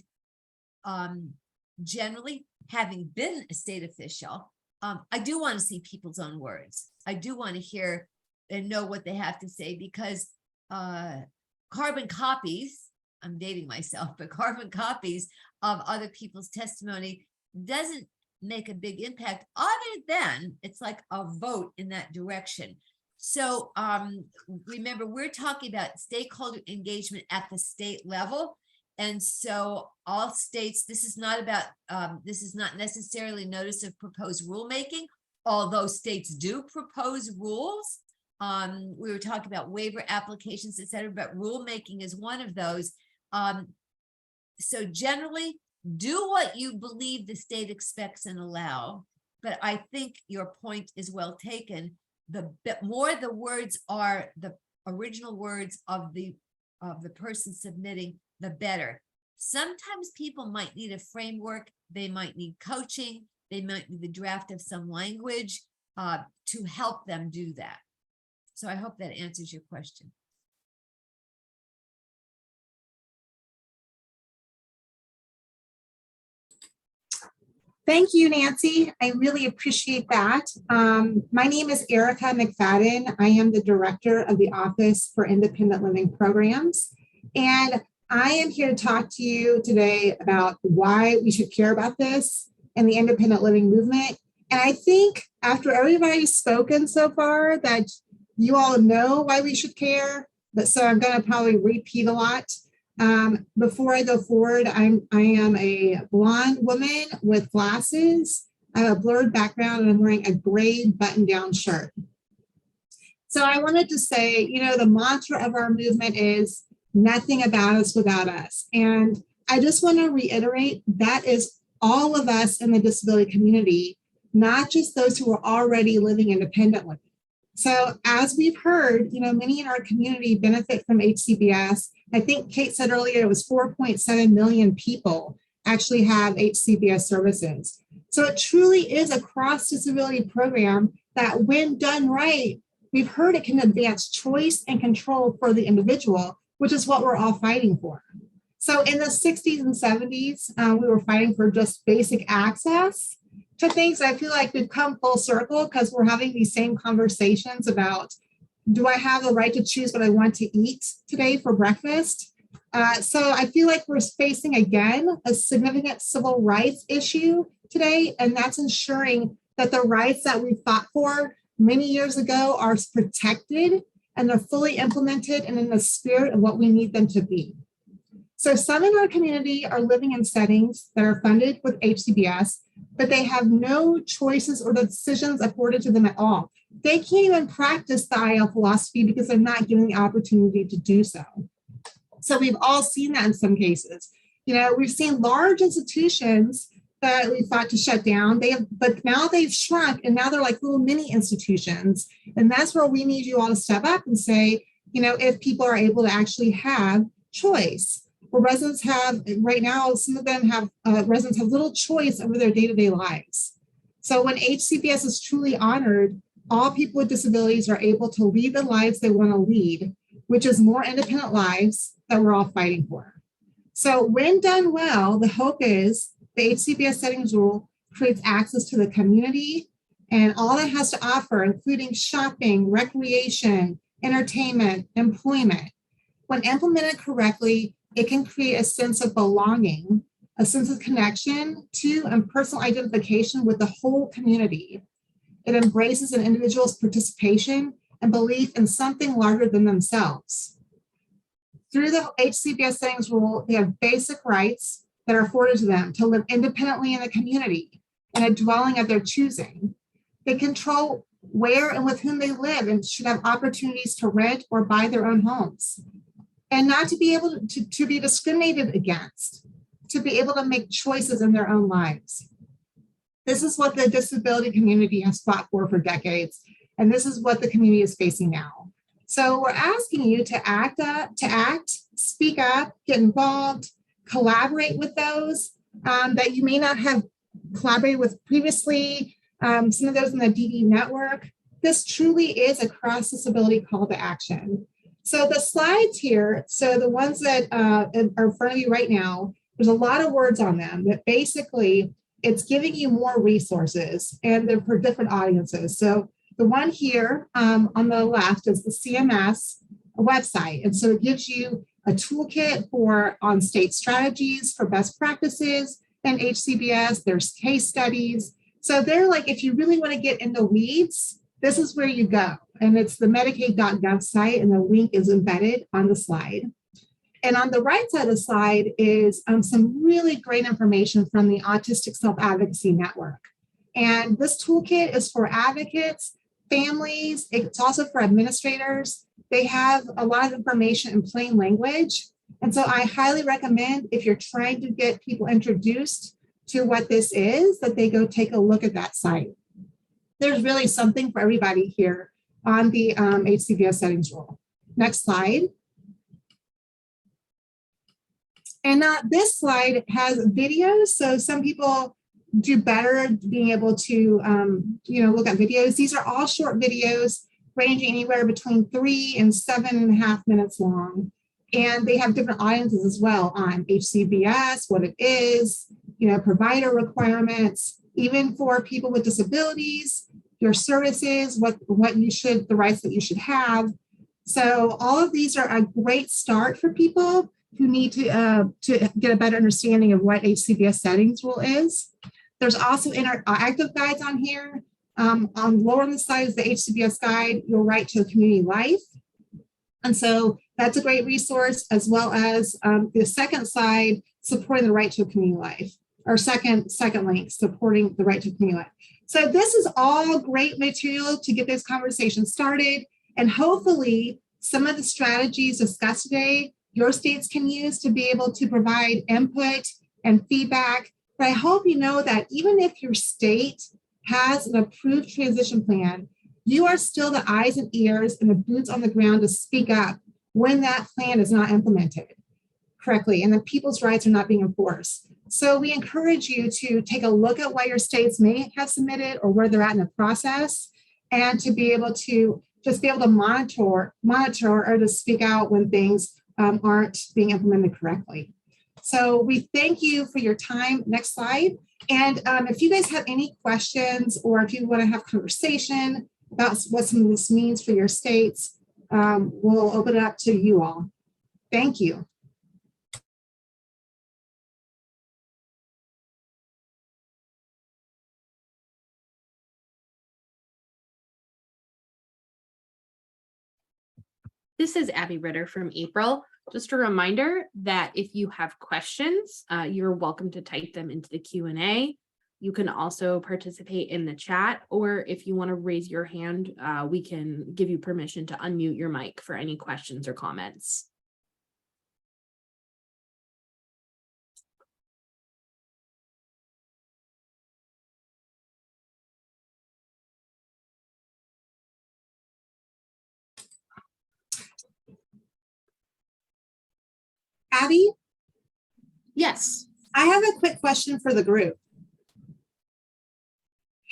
generally, having been a state official, I do want to see people's own words. I do want to hear and know what they have to say, because carbon copies, I'm dating myself, but carbon copies of other people's testimony doesn't make a big impact, other than it's like a vote in that direction. So remember, we're talking about stakeholder engagement at the state level. And so all states, this is not necessarily notice of proposed rulemaking, although states do propose rules. We were talking about waiver applications, et cetera, but rulemaking is one of those. So generally, do what you believe the state expects and allow. But I think your point is well taken. The more the words are the original words of the person submitting, the better. Sometimes people might need a framework, they might need coaching, they might need the draft of some language to help them do that. So I hope that answers your question.
Thank you, Nancy. I really appreciate that. My name is Erica McFadden. I am the director of the Office for Independent Living Programs. And I am here to talk to you today about why we should care about this and the independent living movement. And I think after everybody's spoken so far that you all know why we should care, but so I'm going to probably repeat a lot. Before I go forward, I am a blonde woman with glasses. I have a blurred background and I'm wearing a gray button-down shirt. So I wanted to say, you know, the mantra of our movement is nothing about us without us. And I just want to reiterate that is all of us in the disability community, not just those who are already living independently. So as we've heard, many in our community benefit from HCBS. I think Kate said earlier it was 4.7 million people actually have HCBS services. So it truly is a cross-disability program that when done right, we've heard it can advance choice and control for the individual, which is what we're all fighting for. So in the 60s and 70s, we were fighting for just basic access to things. I feel like we've come full circle because we're having these same conversations about, do I have the right to choose what I want to eat today for breakfast? So I feel like we're facing, again, a significant civil rights issue today, and that's ensuring that the rights that we fought for many years ago are protected and they're fully implemented and in the spirit of what we need them to be. So some in our community are living in settings that are funded with HCBS, but they have no choices or decisions afforded to them at all. They can't even practice the IL philosophy because they're not given the opportunity to do so. So we've all seen that in some cases. We've seen large institutions that we thought to shut down, but now they've shrunk and now they're like little mini institutions. And that's where we need you all to step up and say, if people are able to actually have choice. Where residents have, right now, some of them have, residents have little choice over their day-to-day lives. So when HCBS is truly honored, all people with disabilities are able to lead the lives they want to lead, which is more independent lives that we're all fighting for. So when done well, the hope is the HCBS settings rule creates access to the community and all it has to offer, including shopping, recreation, entertainment, employment. When implemented correctly, it can create a sense of belonging, a sense of connection to and personal identification with the whole community. It embraces an individual's participation and belief in something larger than themselves. Through the HCBS settings rule, they have basic rights that are afforded to them to live independently in the community in a dwelling of their choosing. They control where and with whom they live and should have opportunities to rent or buy their own homes. And not to be able to be discriminated against, to be able to make choices in their own lives. This is what the disability community has fought for decades, and this is what the community is facing now. So we're asking you to act, speak up, get involved, collaborate with those that you may not have collaborated with previously, some of those in the DD network. This truly is a cross-disability call to action. So the slides here, so the ones that are in front of you right now, there's a lot of words on them, but basically it's giving you more resources and they're for different audiences. So the one here on the left is the CMS website. And so it gives you a toolkit for on-state strategies for best practices and HCBS, there's case studies. So they're like, if you really want to get in the weeds, this is where you go. And it's the Medicaid.gov site and the link is embedded on the slide. And on the right side of the slide is some really great information from the Autistic Self-Advocacy Network. And this toolkit is for advocates, families, it's also for administrators. They have a lot of information in plain language. And so I highly recommend if you're trying to get people introduced to what this is, that they go take a look at that site. There's really something for everybody here on the HCBS settings rule. Next slide. And this slide has videos. So some people do better being able to look at videos. These are all short videos ranging anywhere between 3 and 7.5 minutes long. And they have different audiences as well on HCBS, what it is, provider requirements, even for people with disabilities, your services, the rights that you should have. So all of these are a great start for people who need to get a better understanding of what HCBS settings rule is. There's also interactive guides on here. On lower on the side is the HCBS guide, Your Right to a Community Life. And so that's a great resource, as well as the second slide, Supporting the Right to a Community Life, or second link, Supporting the Right to a Community Life. So this is all great material to get this conversation started. And hopefully some of the strategies discussed today your states can use to be able to provide input and feedback. But I hope you know that even if your state has an approved transition plan, you are still the eyes and ears and the boots on the ground to speak up when that plan is not implemented correctly and the people's rights are not being enforced. So we encourage you to take a look at what your states may have submitted or where they're at in the process, and to be able to just be able to monitor or to speak out when things aren't being implemented correctly. So we thank you for your time. Next slide. And if you guys have any questions, or if you want to have conversation about what some of this means for your states, we'll open it up to you all. Thank you.
This is Abby Ritter from April. Just a reminder that if you have questions, you're welcome to type them into the Q&A. You can also participate in the chat, or if you want to raise your hand, we can give you permission to unmute your mic for any questions or comments.
Abby,
Yes.
I have a quick question for the group.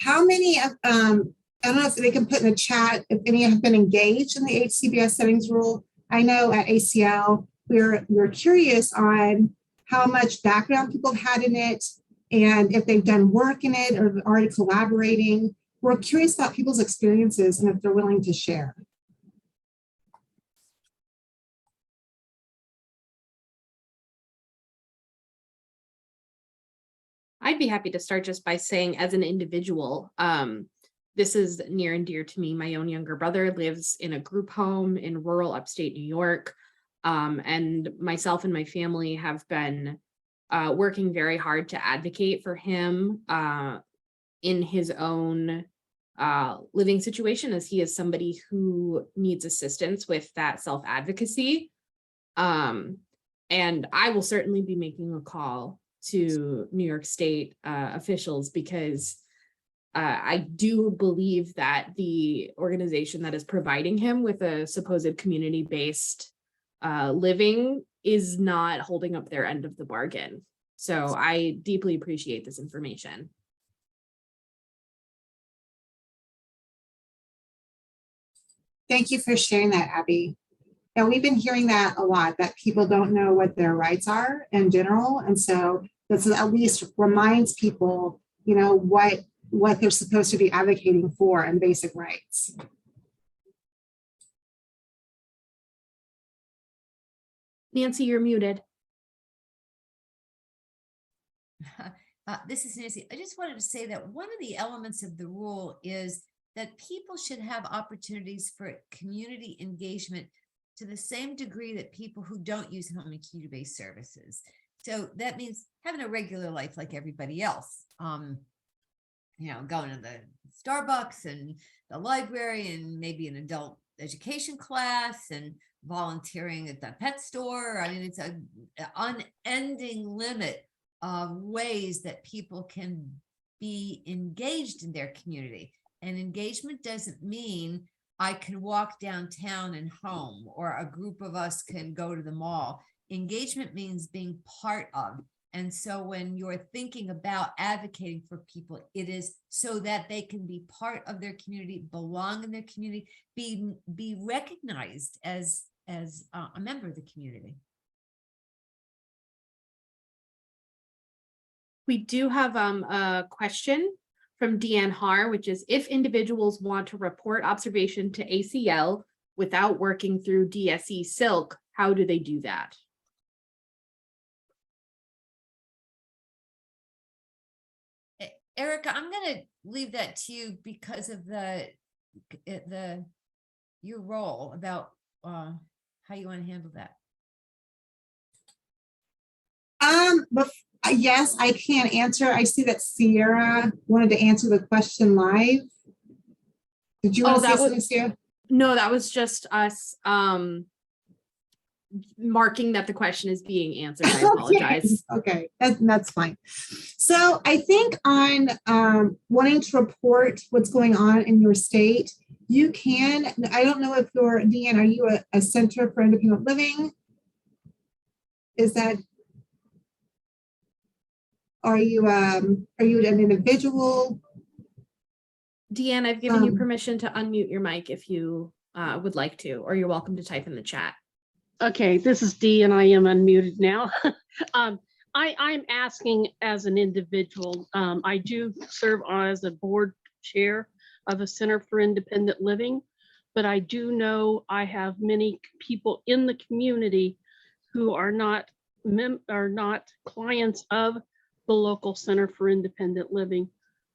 How many of, I don't know if they can put in the chat if any have been engaged in the HCBS settings rule. I know at ACL, we're curious on how much background people have had in it, and if they've done work in it or already collaborating. We're curious about people's experiences and if they're willing to share.
I'd be happy to start just by saying, as an individual, this is near and dear to me. My own younger brother lives in a group home in rural upstate New York. And myself and my family have been working very hard to advocate for him in his own living situation, as he is somebody who needs assistance with that self-advocacy. And I will certainly be making a call to New York State officials, because I do believe that the organization that is providing him with a supposed community-based living is not holding up their end of the bargain. So I deeply appreciate this information.
Thank you for sharing that, Abby. And we've been hearing that a lot, that people don't know what their rights are in general. And so this at least reminds people, you know, what they're supposed to be advocating for and basic rights.
Nancy, you're muted.
This is Nancy. I just wanted to say that one of the elements of the rule is that people should have opportunities for community engagement to the same degree that people who don't use home and community-based services. So that means having a regular life like everybody else. You know, going to the Starbucks and the library and maybe an adult education class and volunteering at the pet store. I mean, it's an unending limit of ways that people can be engaged in their community. And engagement doesn't mean I can walk downtown and home, or a group of us can go to the mall. Engagement means being part of. And so when you're thinking about advocating for people, it is so that they can be part of their community, belong in their community, be recognized as a member of the community.
We do have a question from Deanne Har, which is, if individuals want to report observation to ACL without working through DSE Silk, how do they do that?
Erica, I'm going to leave that to you because of your role about how you want to handle that.
But yes, I can answer. I see that Sierra wanted to answer the question live. Did you want to say something, Sierra?
No, that was just us marking that the question is being answered. I apologize.
Okay, that's fine. So I think on wanting to report what's going on in your state, you can, I don't know if you're, Deanne, are you a Center for Independent Living? Is that, are you an individual?
Deanne, I've given you permission to unmute your mic if you would like to, or you're welcome to type in the chat.
Okay, this is Dee and I am unmuted now. I'm asking as an individual, I do serve as a board chair of a Center for Independent Living, but I do know I have many people in the community who are not clients of the local Center for Independent Living,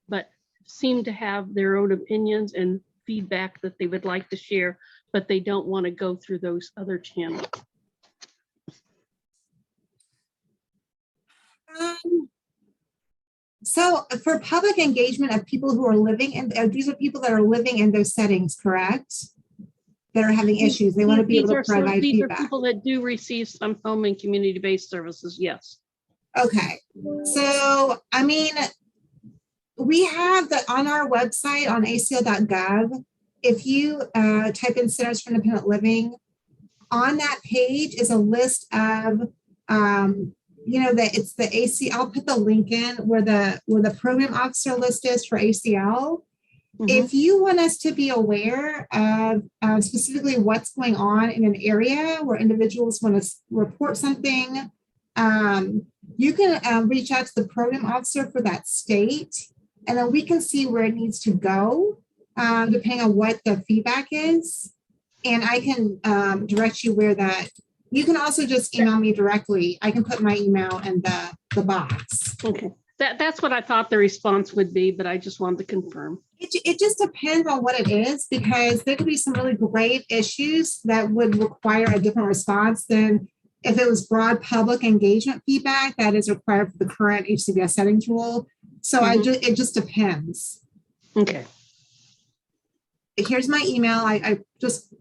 but seem to have their own opinions and feedback that they would like to share, but they don't want to go through those other channels.
So for public engagement of people who are living in, these are people that are living in those settings, correct? That are having issues. They want to be able to provide
These are
feedback.
people that do receive some home and community-based services, yes.
Okay, so I mean, we have that on our website on acl.gov. If you type in Centers for Independent Living, on that page is a list of, you know, that it's the AC. I'll put the link in where the program officer list is for ACL. If you want us to be aware of specifically what's going on in an area where individuals want to report something, you can reach out to the program officer for that state, and then we can see where it needs to go, depending on what the feedback is. And I can direct you where that, you can also just email me directly. I can put my email in the box.
Okay, that's what I thought the response would be, but I just wanted to confirm.
It just depends on what it is, because there could be some really great issues that would require a different response than if it was broad public engagement feedback that is required for the current HCBS settings rule. So it just depends.
Okay.
Here's my email. I just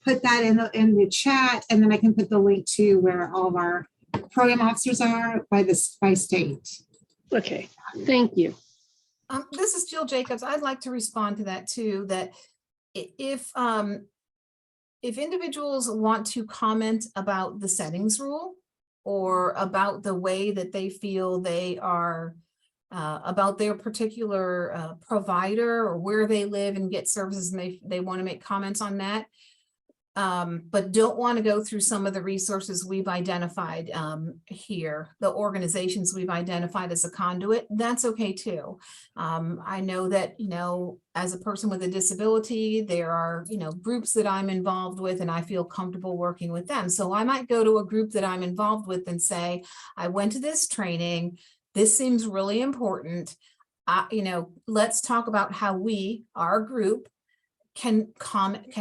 put that in the chat, and then I can put the link to where all of our program officers are by state.
Okay, thank you.
This is Jill Jacobs. I'd like to respond to that too, that if individuals want to comment about the settings rule or about the way that they feel they are about their particular provider or where they live and get services, and they want to make comments on that, but don't want to go through some of the resources we've identified here, the organizations we've identified as a conduit, that's okay too. I know that, you know, as a person with a disability, there are, you know, groups that I'm involved with and I feel comfortable working with them. So I might go to a group that I'm involved with and say, I went to this training. This seems really important. You know, let's talk about how we, our group, can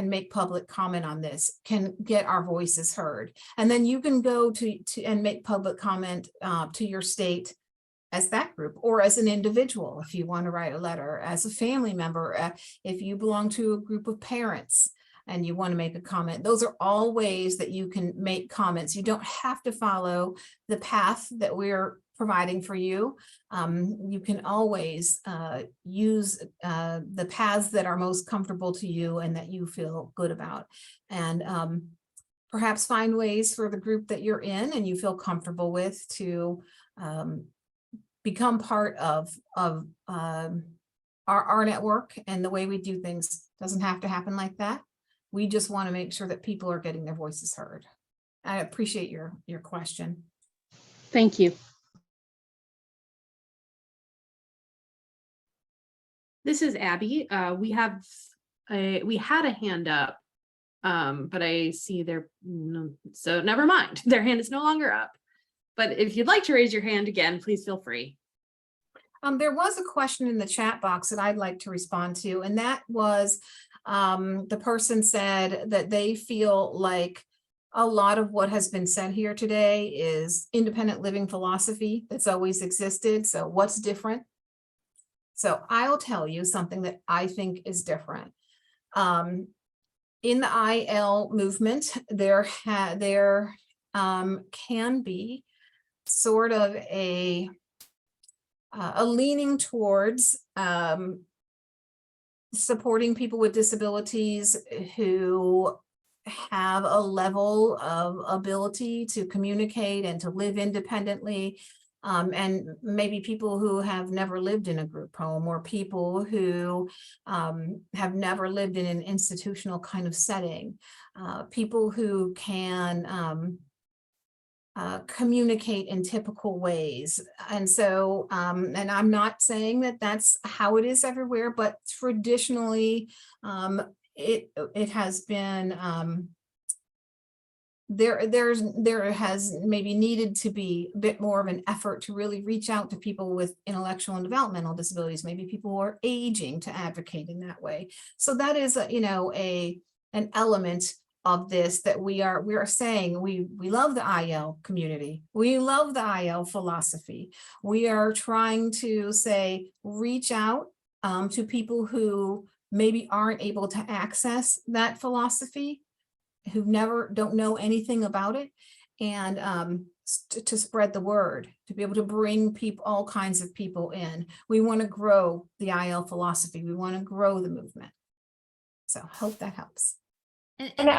make public comment on this, can get our voices heard. And then you can go to and make public comment to your state as that group, or as an individual, if you want to write a letter, as a family member, if you belong to a group of parents and you want to make a comment. Those are all ways that you can make comments. You don't have to follow the path that we're providing for you. You can always use the paths that are most comfortable to you and that you feel good about. And perhaps find ways for the group that you're in and you feel comfortable with to become part of our network. And the way we do things doesn't have to happen like that. We just want to make sure that people are getting their voices heard. I appreciate your question.
Thank you.
This is Abby. We had a hand up, but I see so never mind. Their hand is no longer up. But if you'd like to raise your hand again, please feel free.
There was a question in the chat box that I'd like to respond to, and that was the person said that they feel like a lot of what has been said here today is independent living philosophy that's always existed. So what's different? So I'll tell you something that I think is different. in the IL movement, there can be sort of a leaning towards supporting people with disabilities who have a level of ability to communicate and to live independently. And maybe people who have never lived in a group home, or people who have never lived in an institutional kind of setting, people who can communicate in typical ways. And so, and I'm not saying that that's how it is everywhere, but traditionally, it has been, there has maybe needed to be a bit more of an effort to really reach out to people with intellectual and developmental disabilities, maybe people who are aging, to advocate in that way. So that is, an element of this, that we are saying we love the IL community. We love the IL philosophy. We are trying to say, reach out to people who maybe aren't able to access that philosophy, who don't know anything about it, and to spread the word, to be able to bring all kinds of people in. We want to grow the IL philosophy. We want to grow the movement. So hope that helps.
And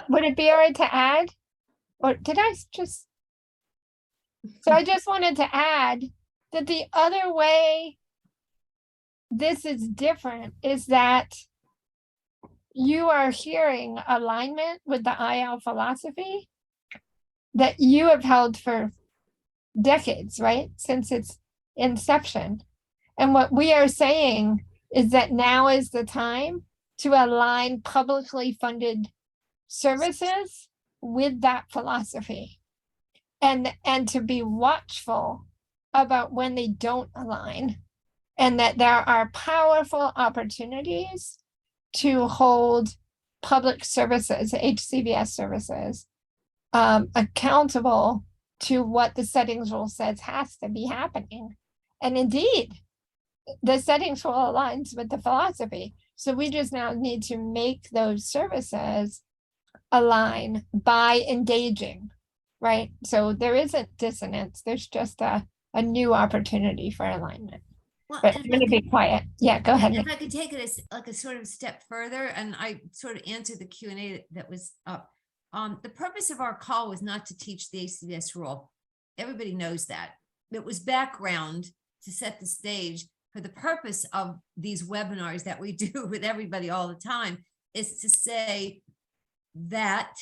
would it be all right to add, or did I just? So I just wanted to add that the other way this is different is that you are hearing alignment with the IL philosophy that you have held for decades, right? Since its inception. And what we are saying is that now is the time to align publicly funded services with that philosophy, and to be watchful about when they don't align, and that there are powerful opportunities to hold public services, HCBS services, accountable to what the settings rule says has to be happening. And indeed, the settings rule aligns with the philosophy. So we just now need to make those services align by engaging, right? So there isn't dissonance. There's just a new opportunity for alignment.
Well,
But
and
I'm going to be quiet. Yeah, go ahead.
if I could take it as like a sort of step further, and I sort of answered the Q&A that was up. The purpose of our call was not to teach the HCBS rule. Everybody knows that. It was background to set the stage for the purpose of these webinars that we do with everybody all the time, is to say that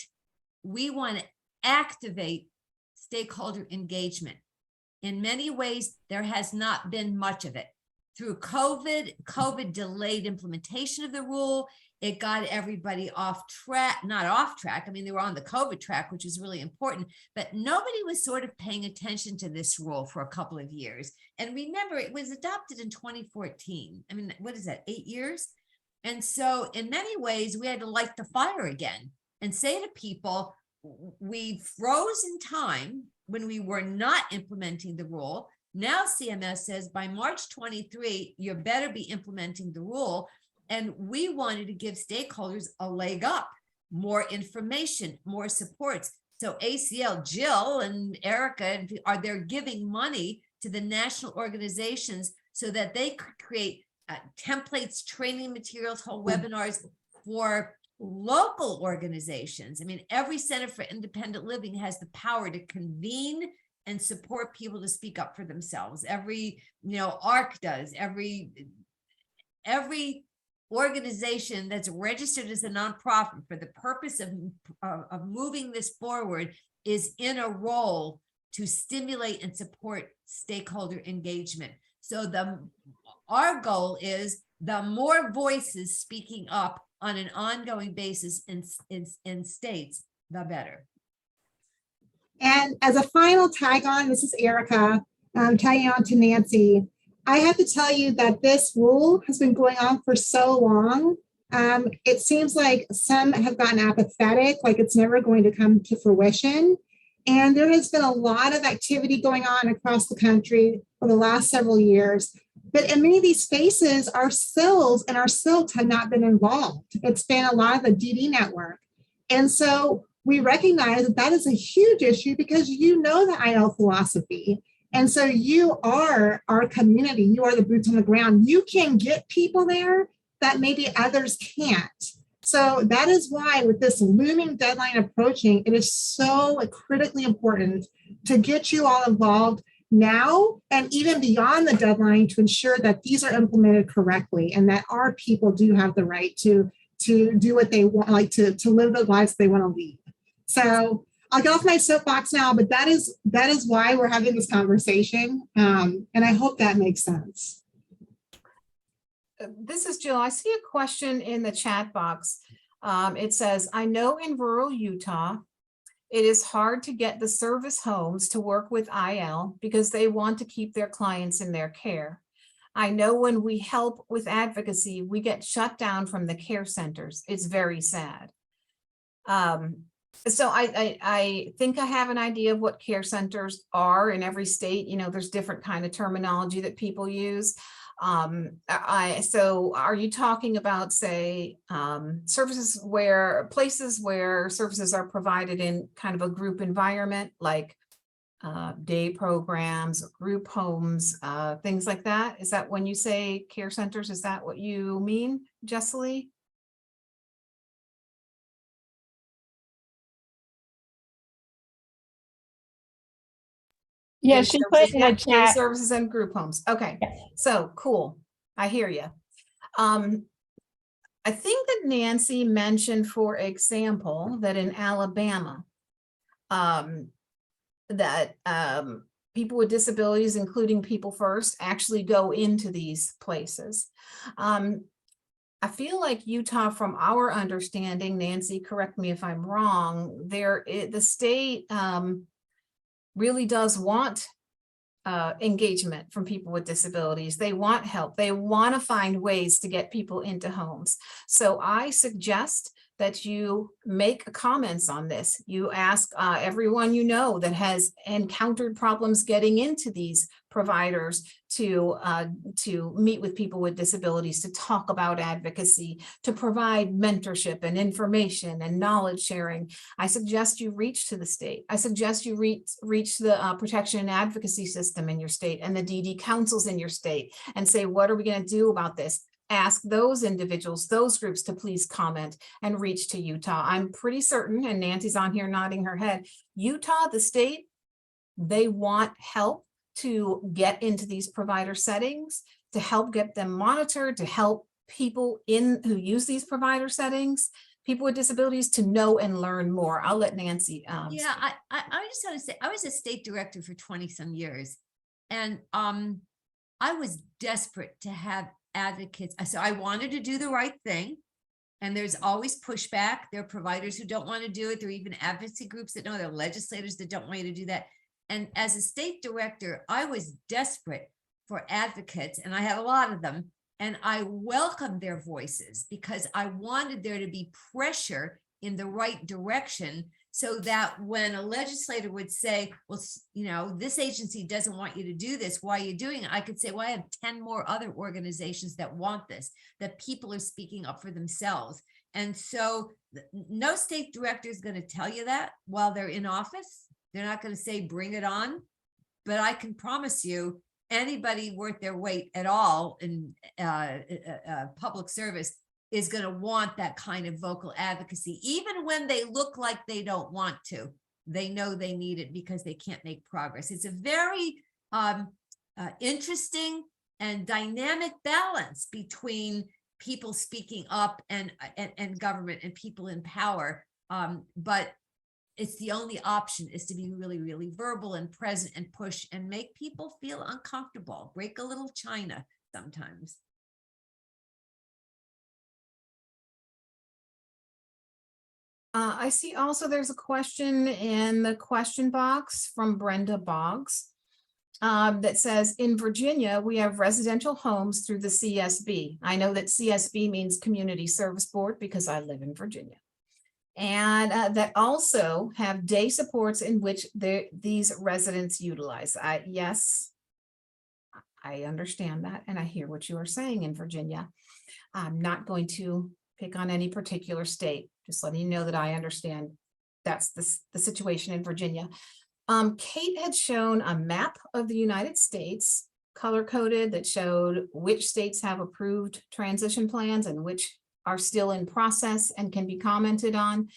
we want to activate stakeholder engagement. In many ways, there has not been much of it. Through COVID delayed implementation of the rule. It got everybody off track, not off track. I mean, they were on the COVID track, which is really important, but nobody was sort of paying attention to this rule for a couple of years. And remember, it was adopted in 2014. I mean, what is that, 8 years? And so in many ways, we had to light the fire again and say to people, we froze in time when we were not implementing the rule. Now CMS says by March 23, you better be implementing the rule. And we wanted to give stakeholders a leg up, more information, more supports. So ACL, Jill and Erica, are they're giving money to the national organizations so that they could create templates, training materials, whole webinars for local organizations. I mean, every Center for Independent Living has the power to convene and support people to speak up for themselves. Every, ARC does, every organization that's registered as a nonprofit for the purpose of moving this forward is in a role to stimulate and support stakeholder engagement. So our goal is the more voices speaking up on an ongoing basis in states, the better.
And as a final tag on, this is Erica, tagging on to Nancy. I have to tell you that this rule has been going on for so long. It seems like some have gotten apathetic, like it's never going to come to fruition. And there has been a lot of activity going on across the country for the last several years. But in many of these spaces, our sills and our silts have not been involved. It's been a lot of the DD network. And so we recognize that that is a huge issue because you know the IL philosophy. And so you are our community. You are the boots on the ground. You can get people there that maybe others can't. So that is why with this looming deadline approaching, it is so critically important to get you all involved now and even beyond the deadline to ensure that these are implemented correctly and that our people do have the right to do what they want, like to live the lives they want to lead. So I'll get off my soapbox now, but that is why we're having this conversation. And I hope that makes sense.
This is Jill. I see a question in the chat box. It says, I know in rural Utah, it is hard to get the service homes to work with IL because they want to keep their clients in their care. I know when we help with advocacy, we get shut down from the care centers. It's very sad. So I think I have an idea of what care centers are in every state. You know, there's different kind of terminology that people use. So are you talking about, say, places where services are provided in kind of a group environment, like day programs, group homes, things like that? Is that when you say care centers, is that what you mean, Jesselie?
Yeah,
Day
she put
services,
in the
yeah, day
chat.
services and group homes. Okay, so cool. I hear you. I think that Nancy mentioned, for example, that in Alabama, people with disabilities, including People First, actually go into these places. I feel like Utah, from our understanding, Nancy, correct me if I'm wrong, the state really does want engagement from people with disabilities. They want help. They want to find ways to get people into homes. So I suggest that you make comments on this. You ask everyone you know that has encountered problems getting into these providers to meet with people with disabilities, to talk about advocacy, to provide mentorship and information and knowledge sharing. I suggest you reach to the state. I suggest you reach the protection and advocacy system in your state and the DD councils in your state and say, what are we going to do about this? Ask those individuals, those groups to please comment and reach to Utah. I'm pretty certain, and Nancy's on here nodding her head, Utah, the state, they want help to get into these provider settings, to help get them monitored, to help people who use these provider settings, people with disabilities, to know and learn more. I'll let Nancy.
Yeah, I just want to say, I was a state director for 20 some years, and I was desperate to have advocates. So I wanted to do the right thing. And there's always pushback. There are providers who don't want to do it. There are even advocacy groups that know, there are legislators that don't want you to do that. And as a state director, I was desperate for advocates, and I had a lot of them. And I welcomed their voices because I wanted there to be pressure in the right direction, so that when a legislator would say, well, you know, this agency doesn't want you to do this, why are you doing it? I could say, well, I have 10 more other organizations that want this, that people are speaking up for themselves. And so no state director is going to tell you that while they're in office. They're not going to say, bring it on. But I can promise you, anybody worth their weight at all in public service is going to want that kind of vocal advocacy. Even when they look like they don't want to, they know they need it because they can't make progress. It's a very interesting and dynamic balance between people speaking up and government and people in power. But it's the only option, is to be really, really verbal and present and push and make people feel uncomfortable, break a little china sometimes.
I see also there's a question in the question box from Brenda Boggs that says, in Virginia, we have residential homes through the CSB. I know that CSB means Community Service Board because I live in Virginia. And that also have day supports in which these residents utilize. Yes, I understand that, and I hear what you are saying in Virginia. I'm not going to pick on any particular state, just letting you know that I understand that's the situation in Virginia. Kate had shown a map of the United States, color-coded, that showed which states have approved transition plans and which are still in process and can be commented on,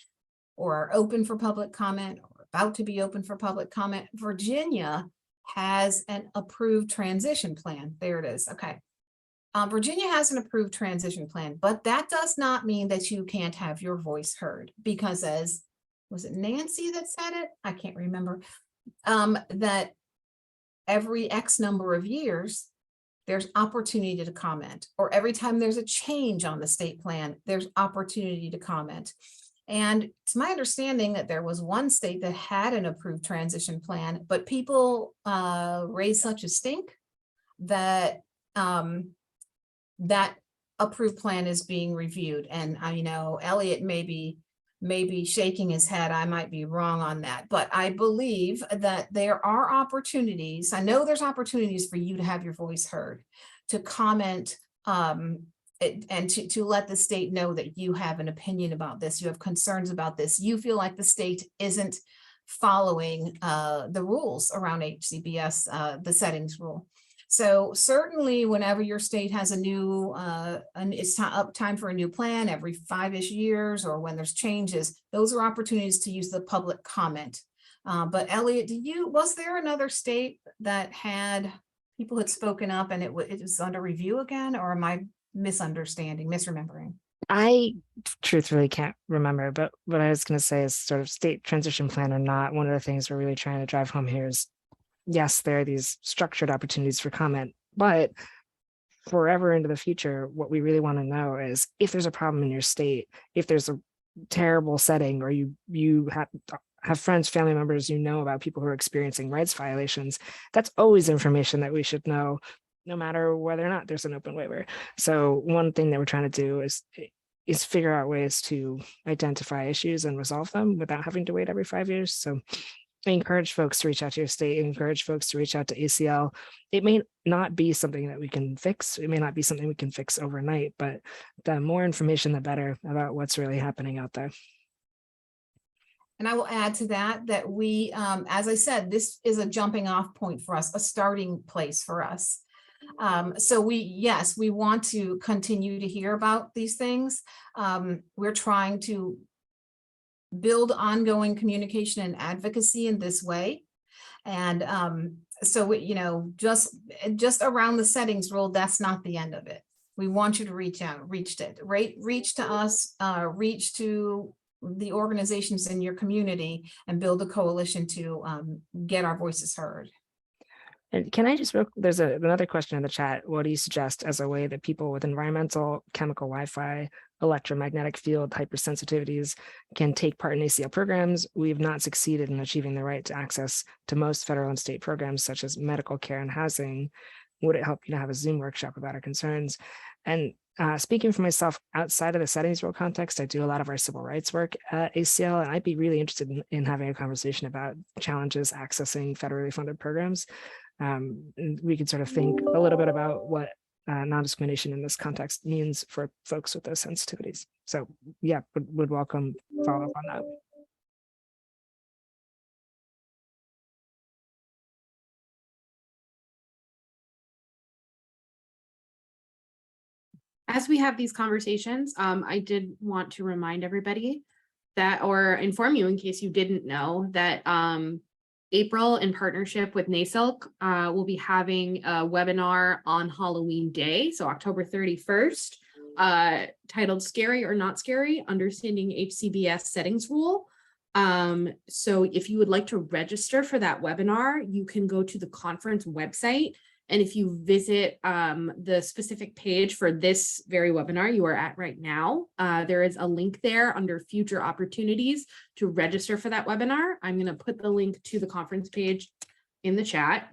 or are open for public comment, or about to be open for public comment. Virginia has an approved transition plan. There it is. Okay. Virginia has an approved transition plan, but that does not mean that you can't have your voice heard, because as, was it Nancy that said it? I can't remember. That every X number of years, there's opportunity to comment, or every time there's a change on the state plan, there's opportunity to comment. And it's my understanding that there was one state that had an approved transition plan, but people raised such a stink that that approved plan is being reviewed. And I know Elliot may be shaking his head. I might be wrong on that, but I believe that there are opportunities. I know there's opportunities for you to have your voice heard, to comment, and to let the state know that you have an opinion about this, you have concerns about this, you feel like the state isn't following the rules around HCBS, the settings rule. So certainly whenever your state has a new, and it's time for a new plan every 5-ish years, or when there's changes, those are opportunities to use the public comment. But Elliot, was there another state that had, people had spoken up and it was under review again, or am I misremembering?
I truthfully can't remember, but what I was going to say is, sort of state transition plan or not, one of the things we're really trying to drive home here is, yes, there are these structured opportunities for comment, but forever into the future, what we really want to know is, if there's a problem in your state, if there's a terrible setting, or you have friends, family members, about people who are experiencing rights violations, that's always information that we should know, no matter whether or not there's an open waiver. So one thing that we're trying to do is figure out ways to identify issues and resolve them without having to wait every 5 years. So I encourage folks to reach out to your state, encourage folks to reach out to ACL. It may not be something that we can fix. It may not be something we can fix overnight, but the more information, the better about what's really happening out there.
And I will add to that we, as I said, this is a jumping off point for us, a starting place for us. So yes, we want to continue to hear about these things. We're trying to build ongoing communication and advocacy in this way. And so, just around the settings rule, that's not the end of it. We want you to reach out, reach to us, reach to the organizations in your community, and build a coalition to get our voices heard.
And can I just, there's another question in the chat. What do you suggest as a way that people with environmental, chemical, Wi-Fi, electromagnetic field hypersensitivities can take part in ACL programs? We've not succeeded in achieving the right to access to most federal and state programs, such as medical care and housing. Would it help you to have a Zoom workshop about our concerns? And speaking for myself, outside of the settings rule context, I do a lot of our civil rights work at ACL, and I'd be really interested in having a conversation about challenges accessing federally funded programs. We could sort of think a little bit about what non-discrimination in this context means for folks with those sensitivities. So yeah, would welcome follow-up on that.
As we have these conversations, I did want to remind everybody that, or inform you in case you didn't know, that April, in partnership with NASILC, will be having a webinar on Halloween Day, so October 31st, titled Scary or Not Scary, Understanding HCBS Settings Rule. So if you would like to register for that webinar, you can go to the conference website. And if you visit the specific page for this very webinar you are at right now, there is a link there under future opportunities to register for that webinar. I'm going to put the link to the conference page in the chat.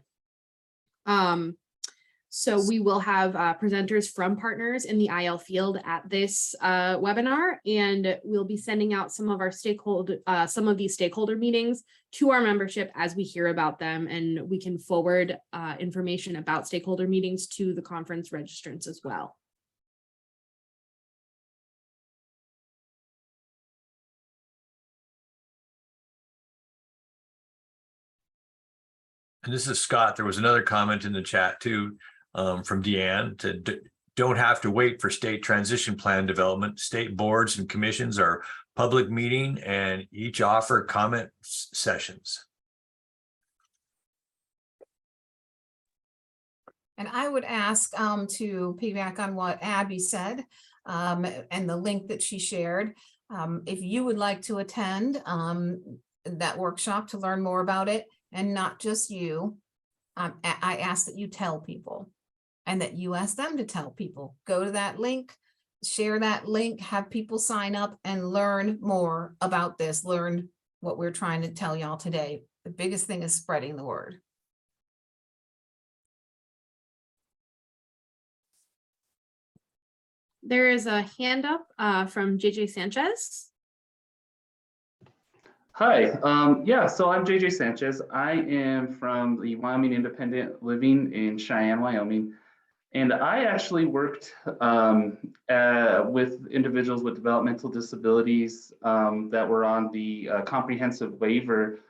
So we will have presenters from partners in the IL field at this webinar, and we'll be sending out some of these stakeholder meetings to our membership as we hear about them, and we can forward information about stakeholder meetings to the conference registrants as well.
And this is Scott. There was another comment in the chat too, from Deanne to don't have to wait for state transition plan development. State boards and commissions are public meeting and each offer comment sessions.
And I would ask to piggyback on what Abby said and the link that she shared. If you would like to attend that workshop to learn more about it, and not just you, I ask that you tell people and that you ask them to tell people. Go to that link, share that link, have people sign up and learn more about this, learn what we're trying to tell y'all today. The biggest thing is spreading the word.
There is a hand up from JJ Sanchez.
Hi, yeah, so I'm JJ Sanchez. I am from the Wyoming Independent Living in Cheyenne, Wyoming. And I actually worked with individuals with developmental disabilities that were on the comprehensive waiver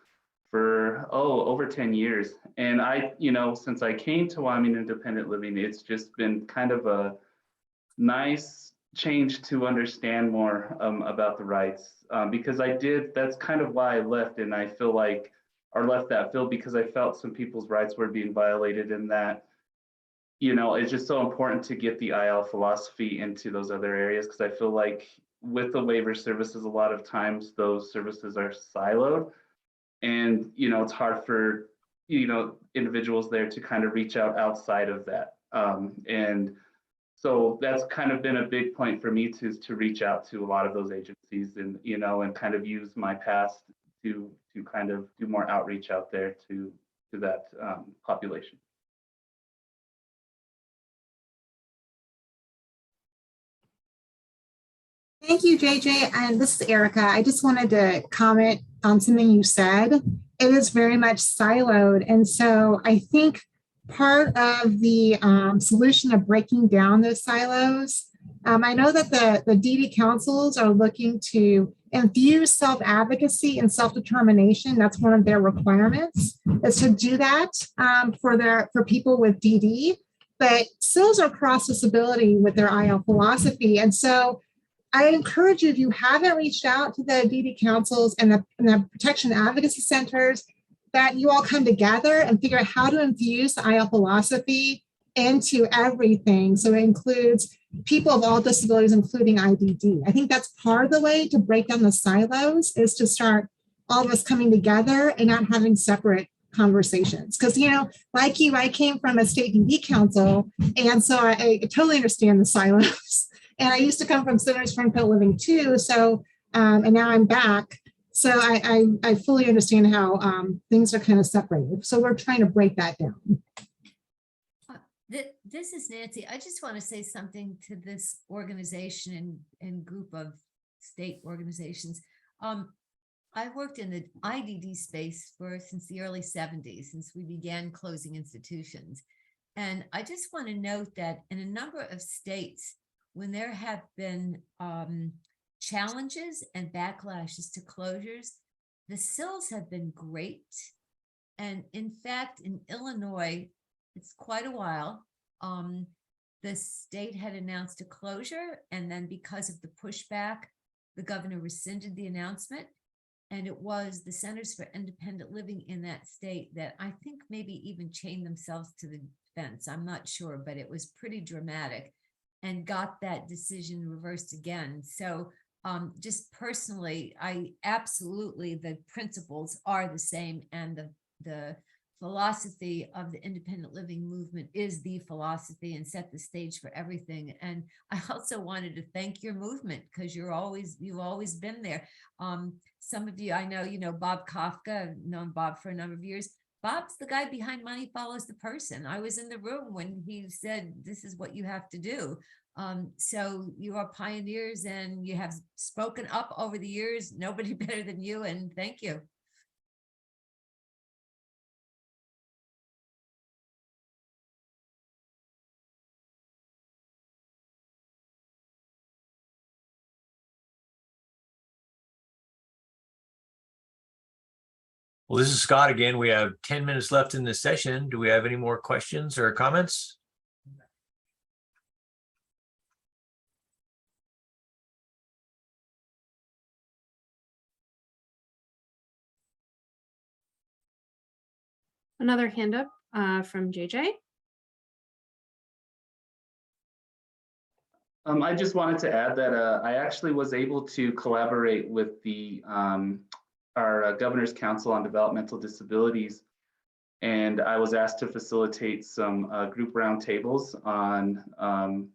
for, over 10 years. And since I came to Wyoming Independent Living, it's just been kind of a nice change to understand more about the rights because that's kind of why I left, and I feel like, or left that field because I felt some people's rights were being violated, and that, it's just so important to get the IL philosophy into those other areas, because I feel like with the waiver services, a lot of times those services are siloed, and, it's hard for, individuals there to kind of reach out outside of that. And so that's kind of been a big point for me to reach out to a lot of those agencies and, and kind of use my past to kind of do more outreach out there to that population.
Thank you, JJ. And this is Erica. I just wanted to comment on something you said. It is very much siloed. And so I think part of the solution of breaking down those silos, I know that the DD councils are looking to infuse self-advocacy and self-determination. That's one of their requirements, is to do that for people with DD, but SILs are cross disability with their IL philosophy. And so I encourage you, if you haven't reached out to the DD councils and the protection advocacy centers, that you all come together and figure out how to infuse the IL philosophy into everything. So it includes people of all disabilities, including IDD. I think that's part of the way to break down the silos, is to start all of us coming together and not having separate conversations. Because, like you, I came from a state DD council, and so I totally understand the silos. And I used to come from Centers for Independent Living too. So, and now I'm back. So I fully understand how things are kind of separated. So we're trying to break that down.
This is Nancy. I just want to say something to this organization and group of state organizations. I've worked in the IDD space since the early 70s, since we began closing institutions. And I just want to note that in a number of states, when there have been challenges and backlashes to closures, the SILs have been great. And in fact, in Illinois, it's quite a while. The state had announced a closure, and then because of the pushback, the governor rescinded the announcement. And it was the Centers for Independent Living in that state that I think maybe even chained themselves to the fence. I'm not sure, but it was pretty dramatic, and got that decision reversed again. So just personally, the principles are the same, and the philosophy of the independent living movement is the philosophy and set the stage for everything. And I also wanted to thank your movement, because you've always been there. Some of you, I know, Bob Kafka, I've known Bob for a number of years. Bob's the guy behind Money Follows the Person. I was in the room when he said, this is what you have to do. So you are pioneers and you have spoken up over the years. Nobody better than you, and thank you.
Well, this is Scott again. We have 10 minutes left in this session. Do we have any more questions or comments?
Another hand up from JJ.
I just wanted to add that I actually was able to collaborate with the our Governor's Council on Developmental Disabilities, and I was asked to facilitate some group roundtables on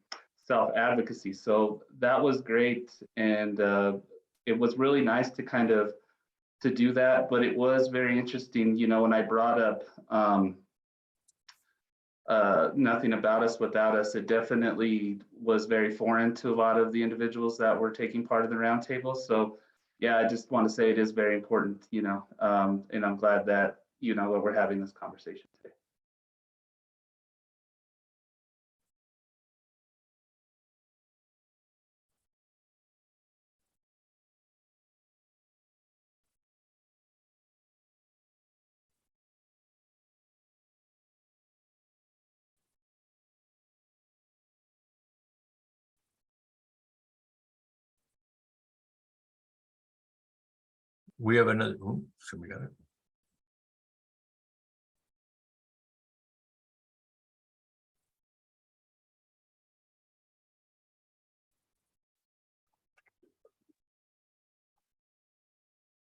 self-advocacy. So that was great, and it was really nice to kind of to do that. But it was very interesting, you know, when I brought up nothing about us without us, it definitely was very foreign to a lot of the individuals that were taking part in the roundtable. So yeah, I just want to say it is very important, you know, and I'm glad that, you know, that we're having this conversation today.
We have another, so we got it.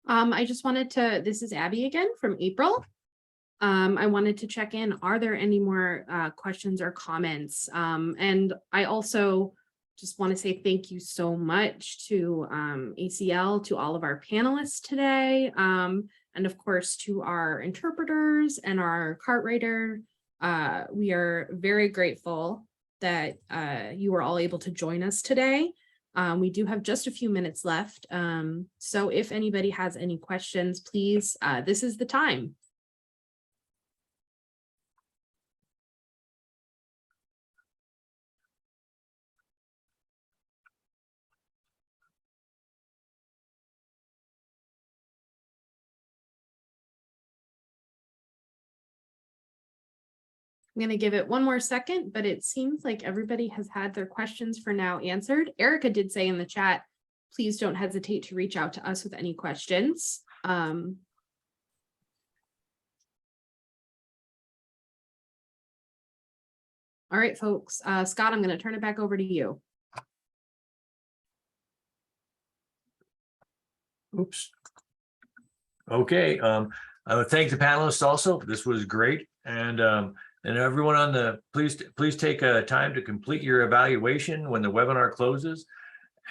I just wanted to, this is Abby again from April. I wanted to check in, are there any more questions or comments? And I also just want to say thank you so much to ACL, to all of our panelists today, and of course to our interpreters and our cart writer. We are very grateful that you were all able to join us today. We do have just a few minutes left. So if anybody has any questions, please, this is the time. I'm going to give it one more second, but it seems like everybody has had their questions for now answered. Erica did say in the chat, please don't hesitate to reach out to us with any questions. All right, folks. Scott, I'm going to turn it back over to you.
Oops. Okay. I would thank the panelists also. This was great. And everyone on the, please take a time to complete your evaluation when the webinar closes,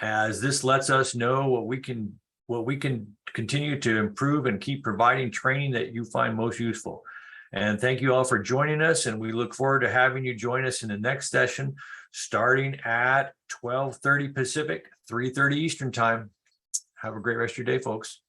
as this lets us know what we can continue to improve and keep providing training that you find most useful. And thank you all for joining us, and we look forward to having you join us in the next session starting at 12:30 Pacific, 3:30 Eastern time. Have a great rest of your day, folks.